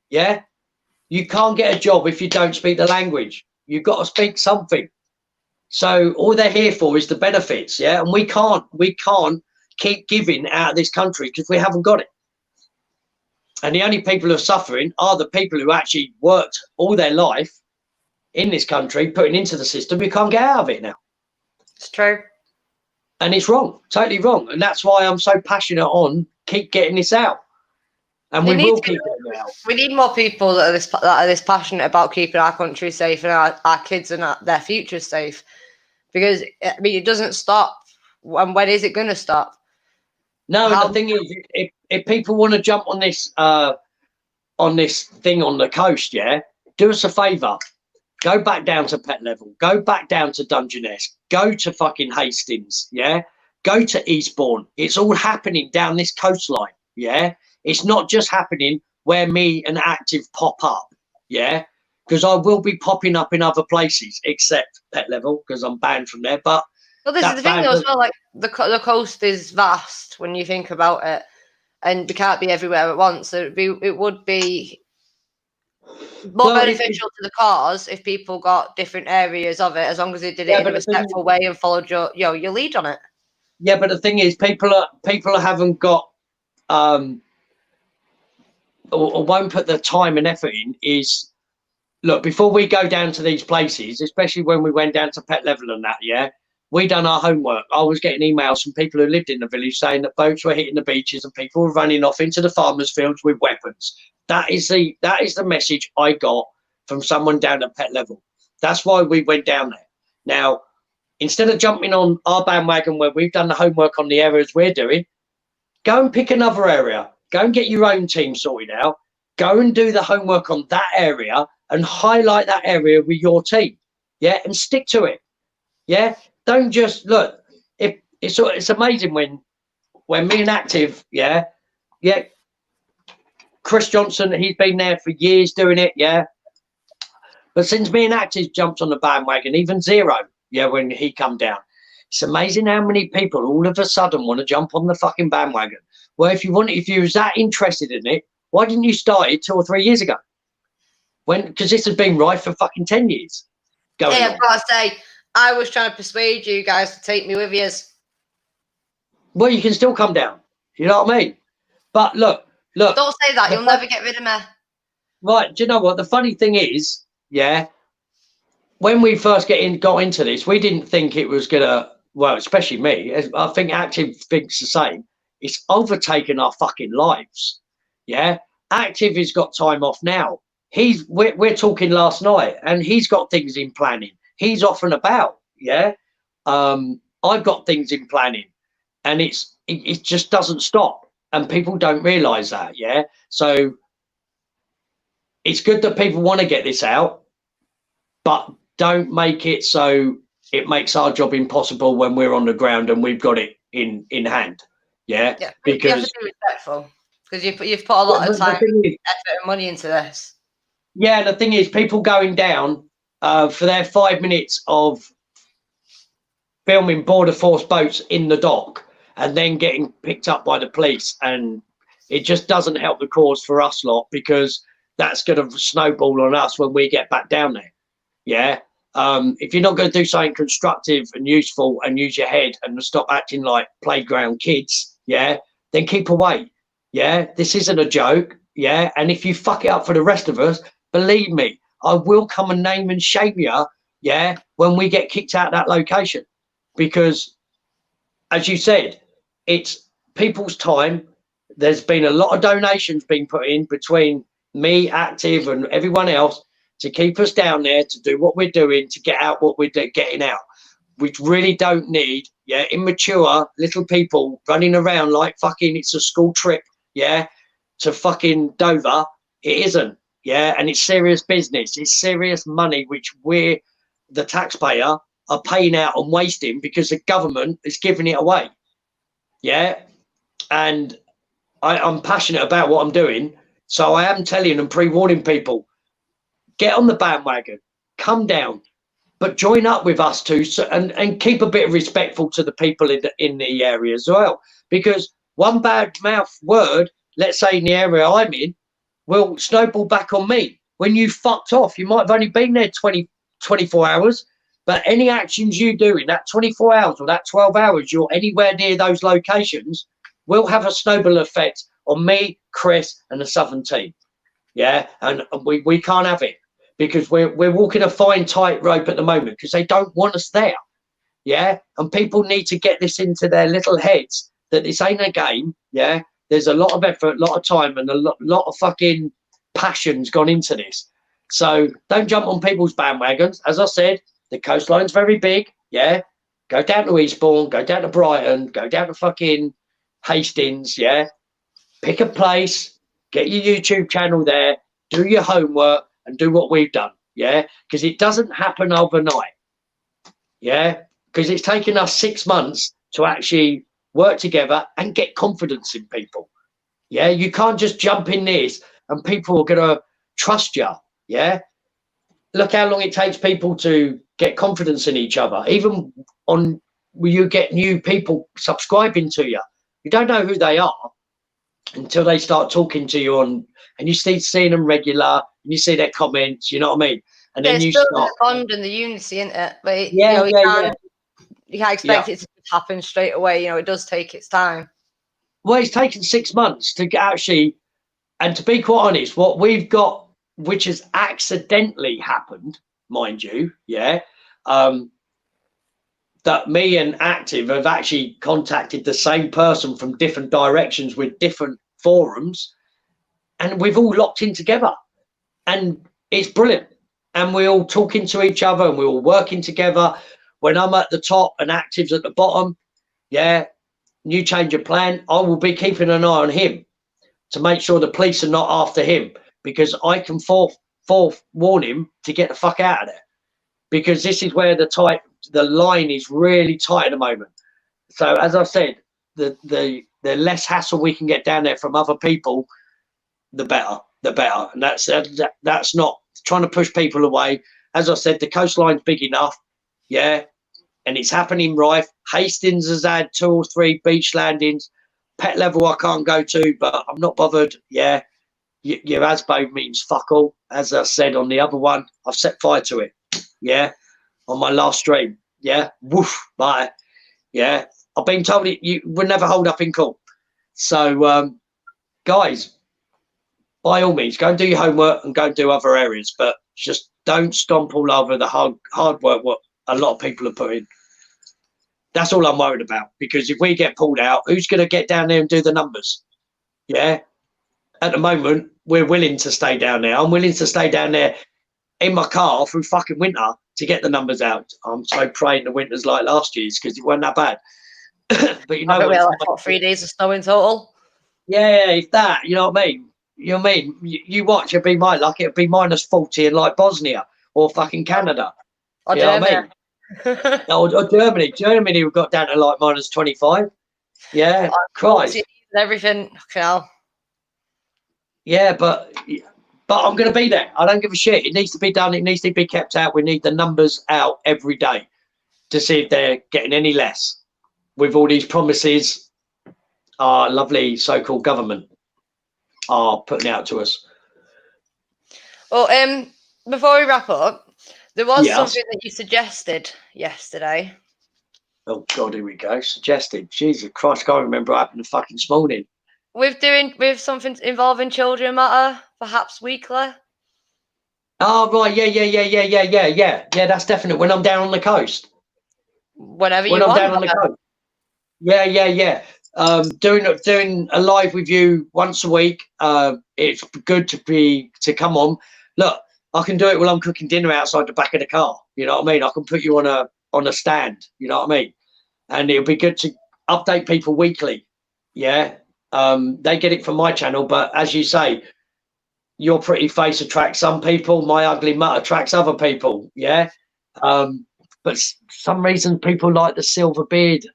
Yeah, you can't get a job if you don't speak the language. You've got to speak something. So all they're here for is the benefits. Yeah, and we can't keep giving out of this country because we haven't got it. And the only people who are suffering are the people who actually worked all their life in this country, putting into the system. We can't get out of it now. It's true. And it's wrong, totally wrong. And that's why I'm so passionate on keep getting this out. And we will keep getting it out. We need more people that are this passionate about keeping our country safe and our kids and their future safe. Because, I mean, it doesn't stop. And when is it going to stop? No, and the thing is, if people want to jump on this thing on the coast, yeah, do us a favour. Go back down to Pet Level. Go back down to Dungeness. Go to fucking Hastings, yeah? Go to Eastbourne. It's all happening down this coastline, yeah? It's not just happening where me and Active pop up, yeah? Because I will be popping up in other places, except Pet Level, because I'm banned from there, but... Well, this is the thing, though, as well. Like the coast is vast when you think about it, and we can't be everywhere at once. So it would be more beneficial to the cause if people got different areas of it, as long as they did it in a respectful way and followed your lead on it. Yeah, but the thing is, people haven't got or won't put the time and effort in. Is look, before we go down to these places, especially when we went down to Pet Level and that, yeah. We done our homework. I was getting emails from people who lived in the village saying that boats were hitting the beaches and people were running off into the farmers' fields with weapons. That is the message I got from someone down at Pet Level. That's why we went down there. Now, instead of jumping on our bandwagon where we've done the homework on the areas we're doing, go and pick another area. Go and get your own team sorted out. Go and do the homework on that area and highlight that area with your team. Yeah, and stick to it. Yeah. Don't just look. It's amazing when me and Active, yeah, Chris Johnson, he's been there for years doing it, yeah. But since me and Active jumped on the bandwagon, even Zero, yeah, when he come down, it's amazing how many people all of a sudden want to jump on the fucking bandwagon. Well, if you was that interested in it, why didn't you start it 2 or 3 years ago? Because this has been rife for fucking 10 years. Yeah, I've got to say, I was trying to persuade you guys to take me with you. Well, you can still come down. You know what I mean? But look. Don't say that. You'll never get rid of me. Right. Do you know what? The funny thing is, yeah, when we first got into this, we didn't think it was going to, well, especially me. I think Active thinks the same. It's overtaken our fucking lives. Yeah. Active has got time off now. We're talking last night and he's got things in planning. He's off and about, yeah. I've got things in planning, and it just doesn't stop, and people don't realise that, yeah. So it's good that people want to get this out, but don't make it so it makes our job impossible when we're on the ground and we've got it in hand, yeah. Yeah, because you have to be respectful because you've put a lot of time, effort, and money into this. Yeah, the thing is, people going down. For their 5 minutes of filming border force boats in the dock and then getting picked up by the police, and it just doesn't help the cause for us lot, because that's going to snowball on us when we get back down there. Yeah. If you're not going to do something constructive and useful and use your head and stop acting like playground kids, yeah, then keep away. Yeah, this isn't a joke. Yeah, and if you fuck it up for the rest of us, believe me, I will come and name and shame you. Yeah, when we get kicked out of that location, because as you said, it's people's time. There's been a lot of donations being put in between me, Active, and everyone else to keep us down there, to do what we're doing, to get out what we're getting out. We really don't need, yeah, immature little people running around like fucking it's a school trip, yeah, to fucking Dover. It isn't, yeah, and it's serious business. It's serious money, which we're, the taxpayer, are paying out and wasting because the government is giving it away, yeah. And I'm passionate about what I'm doing, so I am telling and pre-warning people, get on the bandwagon, come down, but join up with us too, so, and keep a bit respectful to the people in the area as well, because one bad mouth word, let's say in the area I'm in, will snowball back on me. When you fucked off, you might have only been there 24 hours, but any actions you do in that 24 hours or that 12 hours you're anywhere near those locations will have a snowball effect on me, Chris, and the Southern team. Yeah, and we can't have it, because we're walking a fine tightrope at the moment because they don't want us there. Yeah, and people need to get this into their little heads that this ain't a game. Yeah, there's a lot of effort, a lot of time, and a lot of fucking passion's gone into this. So don't jump on people's bandwagons. As I said, the coastline's very big. Yeah, go down to Eastbourne, go down to Brighton, go down to fucking Hastings. Yeah, pick a place, get your YouTube channel there, do your homework, and do what we've done. Yeah, because it doesn't happen overnight. Yeah, because it's taken us 6 months to actually work together and get confidence in people. Yeah, you can't just jump in this and people are going to trust you. Yeah, look how long it takes people to get confidence in each other. Even on when you get new people subscribing to you, you don't know who they are until they start talking to you on, and you start seeing them regular, and you see their comments. You know what I mean? And then you start the bond and the unity, isn't it? But yeah, you can't expect it to happen straight away. It does take its time. Well, it's taken 6 months to actually, and to be quite honest, what we've got, which has accidentally happened, mind you, yeah, that me and Active have actually contacted the same person from different directions with different forums, and we've all locked in together, and it's brilliant. And we're all talking to each other, and we're all working together. When I'm at the top and Active's at the bottom, yeah, new change of plan, I will be keeping an eye on him to make sure the police are not after him, because I can warn him to get the fuck out of there, because this is where the line is really tight at the moment. So as I said, the less hassle we can get down there from other people, the better. And that's not trying to push people away. As I said, the coastline's big enough, yeah, and it's happening rife. Hastings has had 2 or 3 beach landings. Pet level I can't go to, but I'm not bothered. Yeah, your ASBO means fuck all. As I said on the other one, I've set fire to it. Yeah, on my last stream. Yeah, woof, bye. Yeah, I've been told you would never hold up in court. So, guys, by all means, go and do your homework and go and do other areas, but just don't stomp all over the hard work what a lot of people are putting. That's all I'm worried about, because if we get pulled out, who's going to get down there and do the numbers? Yeah. At the moment, we're willing to stay down there. I'm willing to stay down there in my car through fucking winter to get the numbers out. I'm so praying the winter's like last year's, because it wasn't that bad. But you know what, 3 days of snow in total? Yeah, if that, you know what I mean? You know what I mean? You watch, it'll be my luck, it'll be -40 in like Bosnia or fucking Canada. Or you know Germany. what I mean? or Germany. Germany, we've got down to like -25. Yeah, Christ. Everything. Hell. Yeah, but I'm going to be there. I don't give a shit. It needs to be done. It needs to be kept out. We need the numbers out every day to see if they're getting any less with all these promises our lovely so-called government are putting out to us. Well, before we wrap up, there was Yes. something that you suggested yesterday. Oh God, here we go. Suggested. Jesus Christ, I can't remember what happened the fucking this morning. With something involving children matter, perhaps weekly. Oh right, yeah. That's definite. When I'm down on the coast. Whenever When you I'm want. down on the coast. Yeah. Doing a live with you once a week. It's good to come on. Look, I can do it while I'm cooking dinner outside the back of the car. You know what I mean? I can put you on a stand. You know what I mean? And it'll be good to update people weekly. Yeah. They get it from my channel, but as you say, your pretty face attracts some people. My ugly mutt attracts other people. Yeah. But some reason people like the silver beard.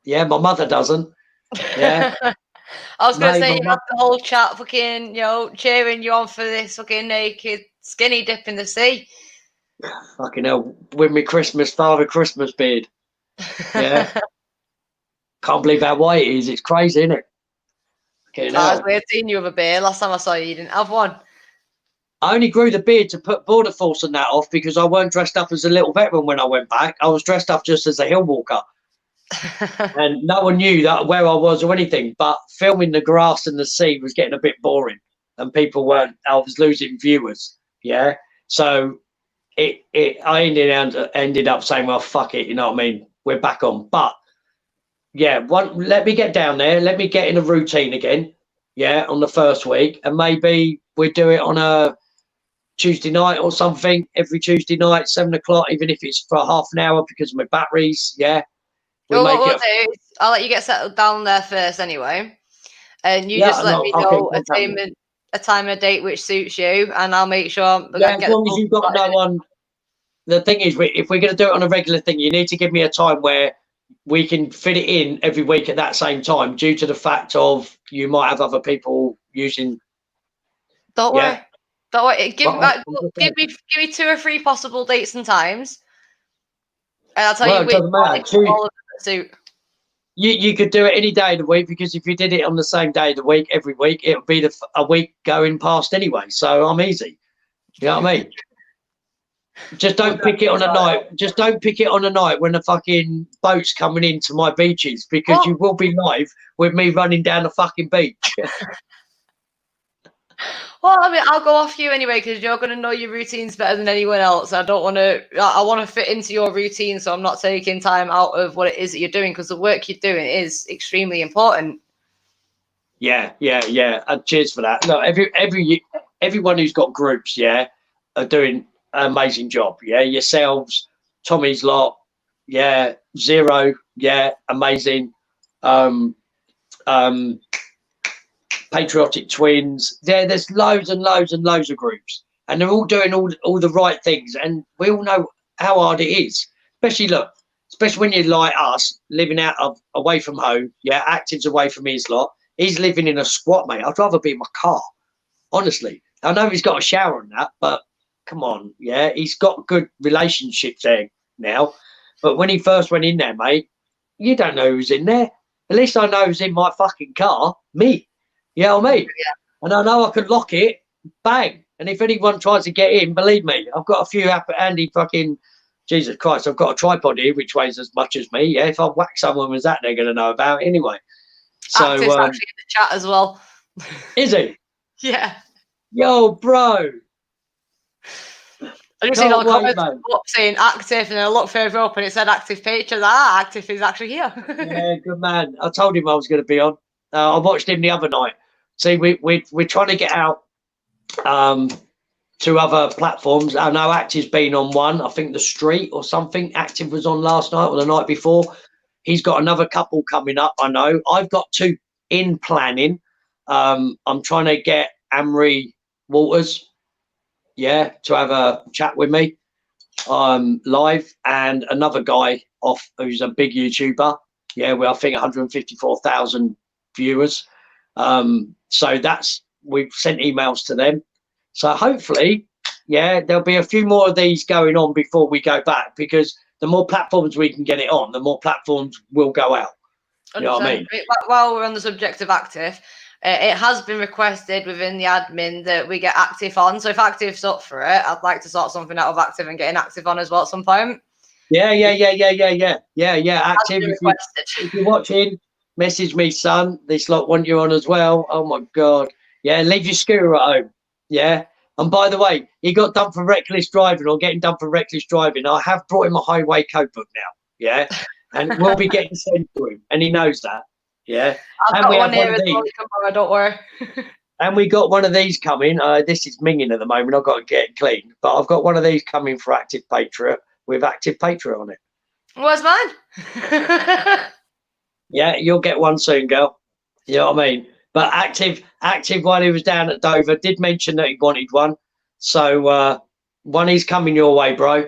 Yeah, my mother doesn't. Yeah, I was gonna mate, say my you mum. have the whole chat fucking, cheering you on for this fucking naked skinny dip in the sea. Fucking hell, with me Father Christmas beard. Yeah, can't believe how white it is. It's crazy, isn't it? Fucking That's hell. weird seeing you with a beard. Last time I saw you didn't have one. I only grew the beard to put border force and that off because I weren't dressed up as a little veteran when I went back. I was dressed up just as a hill walker. And no one knew that where I was or anything. But filming the grass and the sea was getting a bit boring, and people weren't. I was losing viewers. Yeah, so I ended up saying, well, fuck it. You know what I mean? We're back on. But yeah, let me get down there. Let me get in a routine again. Yeah, on the first week, and maybe we do it on a Tuesday night or something. Every Tuesday night, 7 o'clock, even if it's for half an hour because of my batteries. Yeah, we Well, what make we'll it. do is I'll let you get settled down there first anyway. And you Yeah, just and let me I'll get in know contact with you. a time and a date which suits you, and I'll make sure we Yeah, can as get long as you've got no one. The thing is, if we're going to do it on a regular thing, you need to give me a time where we can fit it in every week at that same time, due to the fact of you might have other people using. Don't Yeah, worry. Don't worry. I'm just saying. Give me 2 or 3 possible dates and times, and I'll tell Well, you it which doesn't one matter. if all of them that suit. You could do it any day of the week, because if you did it on the same day of the week every week, it would be a week going past anyway. So I'm easy. You know what I mean? Just We'll don't pick it definitely on a sort it out. night. Just don't pick it on a night when the fucking boat's coming into my beaches, because What? you will be live with me running down the fucking beach. Well, I mean, I'll go off you anyway because you're going to know your routines better than anyone else. I don't want to. I want to fit into your routine, so I'm not taking time out of what it is that you're doing, because the work you're doing is extremely important. Yeah. Cheers for that. Look, everyone who's got groups, yeah, are doing an amazing job. Yeah, yourselves, Tommy's lot, yeah, Zero, yeah, amazing. Um, um, Patriotic Twins. There's loads and loads and loads of groups, and they're all doing all the right things, and we all know how hard it is. Especially when you're like us, living out of away from home. Yeah, Active's away from his lot. He's living in a squat, mate. I'd rather be in my car, honestly. I know he's got a shower and that, but come on, yeah, he's got good relationships there now. But when he first went in there, mate, you don't know who's in there. At least I know who's in my fucking car, me. You know what I mean? And I know I could lock it, bang. And if anyone tries to get in, believe me, I've got a few handy fucking. Jesus Christ, I've got a tripod here which weighs as much as me. Yeah, if I whack someone with that, they're going to know about it anyway. So, Active's actually in the chat as well. is he? Yeah. Yo, bro. I just seen all Can't the wait, comments mate. up saying active, and then I looked further up and it said active pictures. Active is actually here. Yeah, good man. I told him I was going to be on. I watched him the other night. See, we're trying to get out um, to other platforms. I know Active's been on one. I think The Street or something. Active was on last night or the night before. He's got another couple coming up, I know. I've got 2 in planning. I'm trying to get Amory Waters, yeah, to have a chat with me live, and another guy off who's a big YouTuber. Yeah, well, I think 154,000 viewers. So we've sent emails to them. So hopefully, yeah, there'll be a few more of these going on before we go back, because the more platforms we can get it on, the more platforms will go out. You know what I mean? While we're on the subject of active, it has been requested within the admin that we get Active on. So if Active's up for it, I'd like to sort something out of Active and getting Active on as well at some point. Yeah. Active. If you're watching, message me, son. This lot want you on as well. Oh my God. Yeah, leave your scooter at home. Yeah. And by the way, he got done for reckless driving or getting done for reckless driving. I have brought him a highway code book now. Yeah. And we'll be getting sent to him. And he knows that. Yeah. I've got one here as well tomorrow, don't worry. And we got one of these coming. This is minging at the moment. I've got to get it clean. But I've got one of these coming for Active Patriot with Active Patriot on it. Where's mine? Yeah, you'll get one soon, girl. You know what I mean? But Active, while he was down at Dover, did mention that he wanted one. So one is coming your way, bro.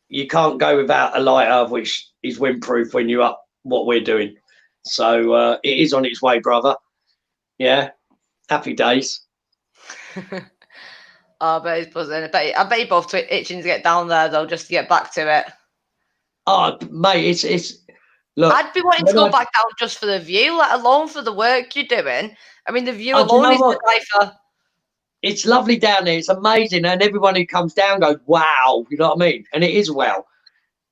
You can't go without a lighter, which is windproof when you're up what we're doing. So it is on its way, brother. Yeah. Happy days. Oh, I bet he's buzzing. I bet you both itching to get down there, though, just to get back to it. Oh, mate, it's look. I'd be wanting to go back down just for the view, let alone for the work you're doing. I mean, the view alone is the cipher. It's lovely down there. It's amazing. And everyone who comes down goes, wow. You know what I mean? And it is wow.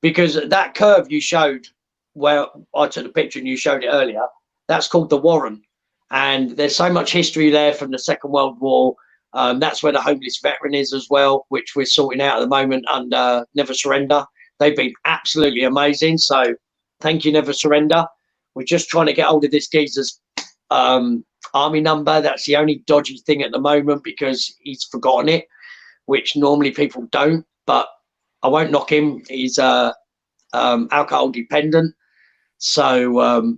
Because that curve you showed, where I took the picture and you showed it earlier, that's called the Warren. And there's so much history there from the Second World War. That's where the homeless veteran is as well, which we're sorting out at the moment under Never Surrender. They've been absolutely amazing. So thank you, Never Surrender. We're just trying to get hold of this geezer's army number. That's the only dodgy thing at the moment because he's forgotten it, which normally people don't. But I won't knock him. He's alcohol dependent. So,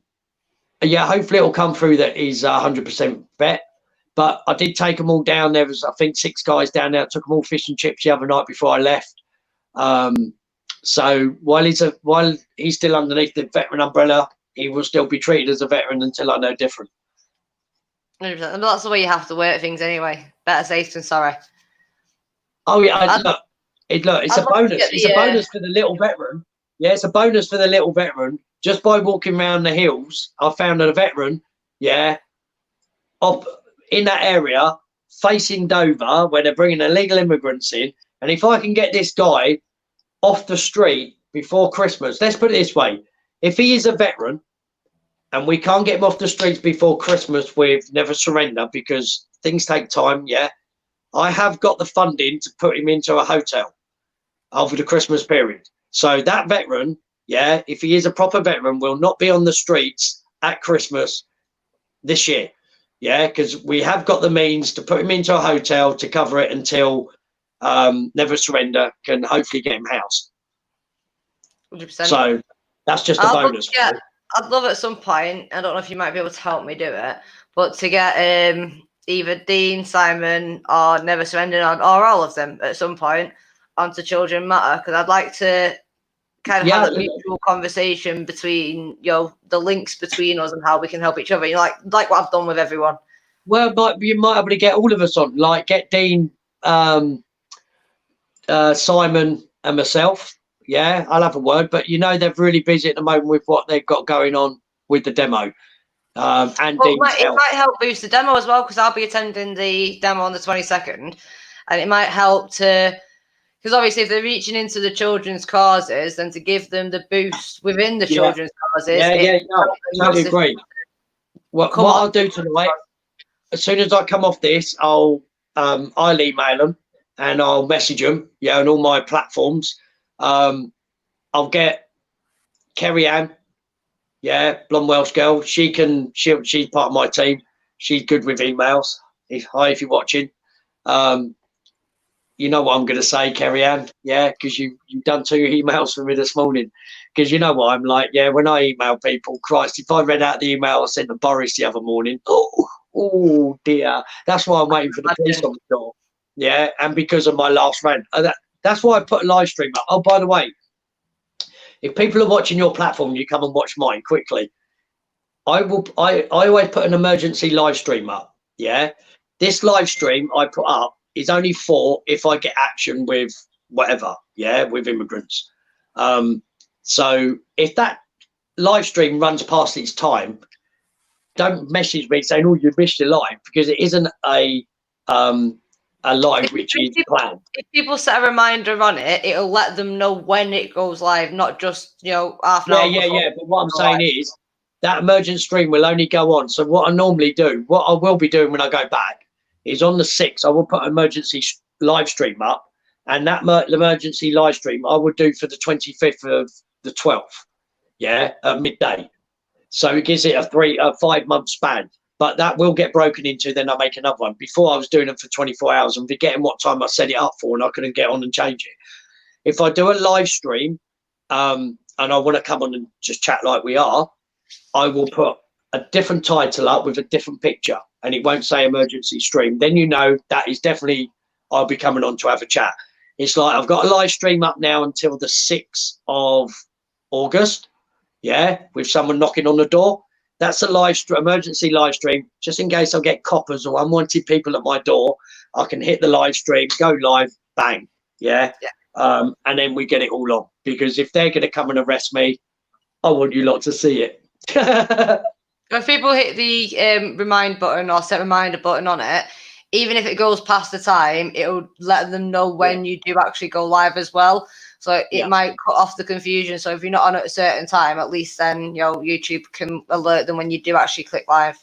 yeah, hopefully it'll come through that he's 100% vet. But I did take them all down. There was, I think, 6 guys down there. I took them all fish and chips the other night before I left. So while he's still underneath the veteran umbrella, he will still be treated as a veteran until I know different. 100%. That's the way you have to work things anyway. Better safe than sorry. Oh yeah, it's a bonus. It's a bonus for the little veteran. Yeah, it's a bonus for the little veteran. Just by walking around the hills, I found a veteran. Yeah, up in that area facing Dover, where they're bringing illegal immigrants in. And if I can get this guy off the street before Christmas, let's put it this way: if he is a veteran and we can't get him off the streets before Christmas with Never Surrender because things take time, yeah, I have got the funding to put him into a hotel over the Christmas period. So that veteran, yeah, if he is a proper veteran, will not be on the streets at Christmas this year. Yeah, because we have got the means to put him into a hotel to cover it until Never Surrender can hopefully get him housed. 100%. So that's just a bonus. I'd love at some point, I don't know if you might be able to help me do it, but to get either Dean, Simon, or Never Surrender, or all of them at some point onto Children Matter, because I'd like to kind of have a mutual conversation between, the links between us and how we can help each other. Like what I've done with everyone. Well, you might be able to get all of us on, like get Dean, Simon, and myself. Yeah, I'll have a word, but they're really busy at the moment with what they've got going on with the demo. And it might help boost the demo as well, because I'll be attending the demo on the 22nd, and it might help to. Because obviously, if they're reaching into the children's causes, then to give them the boost within the children's causes. Totally agree. What I'll do tonight, as soon as I come off this, I'll email them and I'll message them, on all my platforms. I'll get Kerry-Ann, blonde Welsh girl. She's part of my team. She's good with emails. If you're watching. You know what I'm going to say, Kerry-Ann, because you've done 2 emails for me this morning. Because you know what I'm like, when I email people, Christ, if I read out the email I sent to Boris the other morning, oh dear, that's why I'm waiting for the police on the door. Yeah, and because of my last rant, that's why I put a live stream up. Oh, by the way, if people are watching your platform, you come and watch mine quickly. I always put an emergency live stream up. Yeah, this live stream I put up is only for if I get action with whatever, with immigrants. So if that live stream runs past its time, don't message me saying, "Oh, you missed your live," because it isn't a live which is planned. If people set a reminder on it, it'll let them know when it goes live, not just half an hour before. Yeah. But what I'm saying is that emergent stream will only go on. So what I normally do, what I will be doing when I go back, is on the 6th I will put an emergency live stream up, and that emergency live stream I would do for the 25th of the 12th, at midday. So it gives it a 5 month span. But that will get broken into, then I make another one. Before I was doing it for 24 hours and forgetting what time I set it up for, and I couldn't get on and change it. If I do a live stream and I want to come on and just chat like we are, I will put a different title up with a different picture, and it won't say emergency stream. Then that is definitely I'll be coming on to have a chat. It's like I've got a live stream up now until the 6th of August, with someone knocking on the door. That's a emergency live stream, just in case I get coppers or unwanted people at my door. I can hit the live stream, go live, bang, and then we get it all on. Because if they're going to come and arrest me, I want you lot to see it. If people hit the remind button or set reminder button on it, even if it goes past the time, it'll let them know when you do actually go live as well. So it might cut off the confusion. So if you're not on at a certain time, at least then YouTube can alert them when you do actually click live.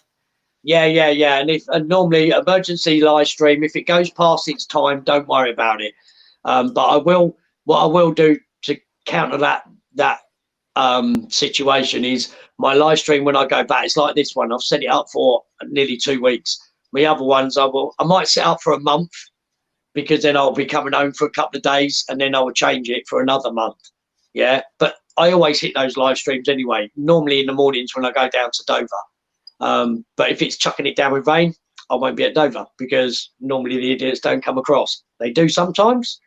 Yeah. And normally emergency live stream, if it goes past its time, don't worry about it. But what I will do to counter that situation is my live stream when I go back. It's like this one. I've set it up for nearly 2 weeks. My other ones I might set up for a month, because then I'll be coming home for a couple of days, and then I will change it for another month. But I always hit those live streams anyway, normally in the mornings when I go down to Dover. But if it's chucking it down with rain, I won't be at Dover, because normally the idiots don't come across. They do sometimes.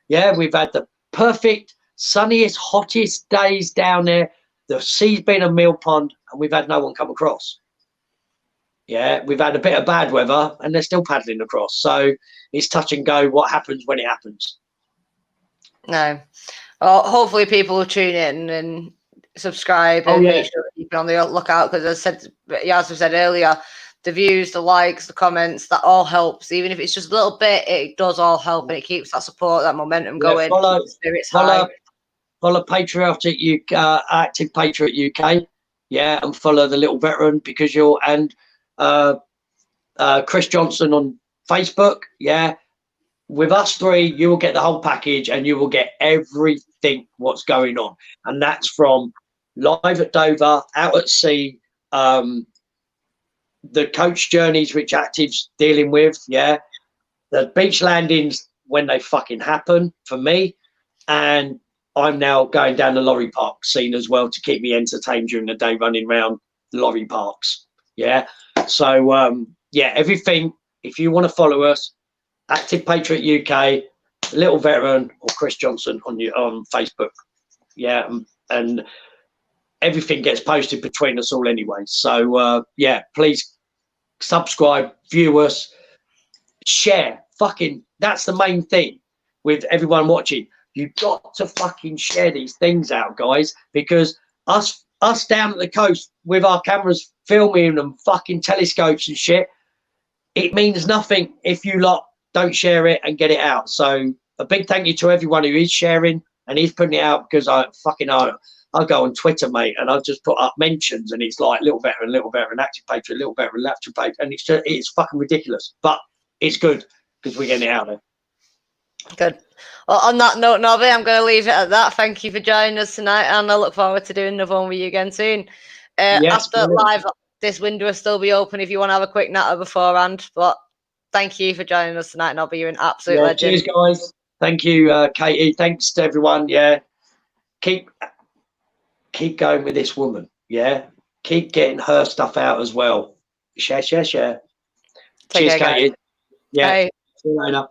We've had the perfect, sunniest, hottest days down there. The sea's been a mill pond, and we've had no one come across. We've had a bit of bad weather, and they're still paddling across. So it's touch and go what happens when it happens. No. Well, hopefully people will tune in and subscribe and make sure that you keep on the lookout, because as I said earlier, the views, the likes, the comments, that all helps. Even if it's just a little bit, it does all help, and it keeps that support, that momentum going. Follow Patriotic Active Patriot UK, and follow the little veteran, because and Chris Johnson on Facebook. With us three, you will get the whole package, and you will get everything what's going on, and that's from live at Dover, out at sea, the coach journeys which Active's dealing with, the beach landings when they fucking happen for me, and I'm now going down the lorry park scene as well to keep me entertained during the day, running around lorry parks. So everything. If you want to follow us, Active Patriot UK, Little Veteran, or Chris Johnson on Facebook. And everything gets posted between us all anyway. So please subscribe, view us, share. That's the main thing with everyone watching. You've got to fucking share these things out, guys, because us down at the coast with our cameras filming and fucking telescopes and shit, it means nothing if you lot don't share it and get it out. So a big thank you to everyone who is sharing and is putting it out, because I go on Twitter, mate, and I just put up mentions, and it's like Little Veteran, Active Patriot, Little Veteran, Active Patriot, and it's fucking ridiculous, but it's good because we're getting it out there. Good. Well, on that note, Nobby, I'm going to leave it at that. Thank you for joining us tonight, and I look forward to doing another one with you again soon. After live, this window will still be open if you want to have a quick natter beforehand. But thank you for joining us tonight, Nobby. You're an absolute legend. Cheers, guys. Thank you, Katie. Thanks to everyone. Keep going with this woman. Keep getting her stuff out as well. Share. Cheers, care, Katie. Bye. See you later.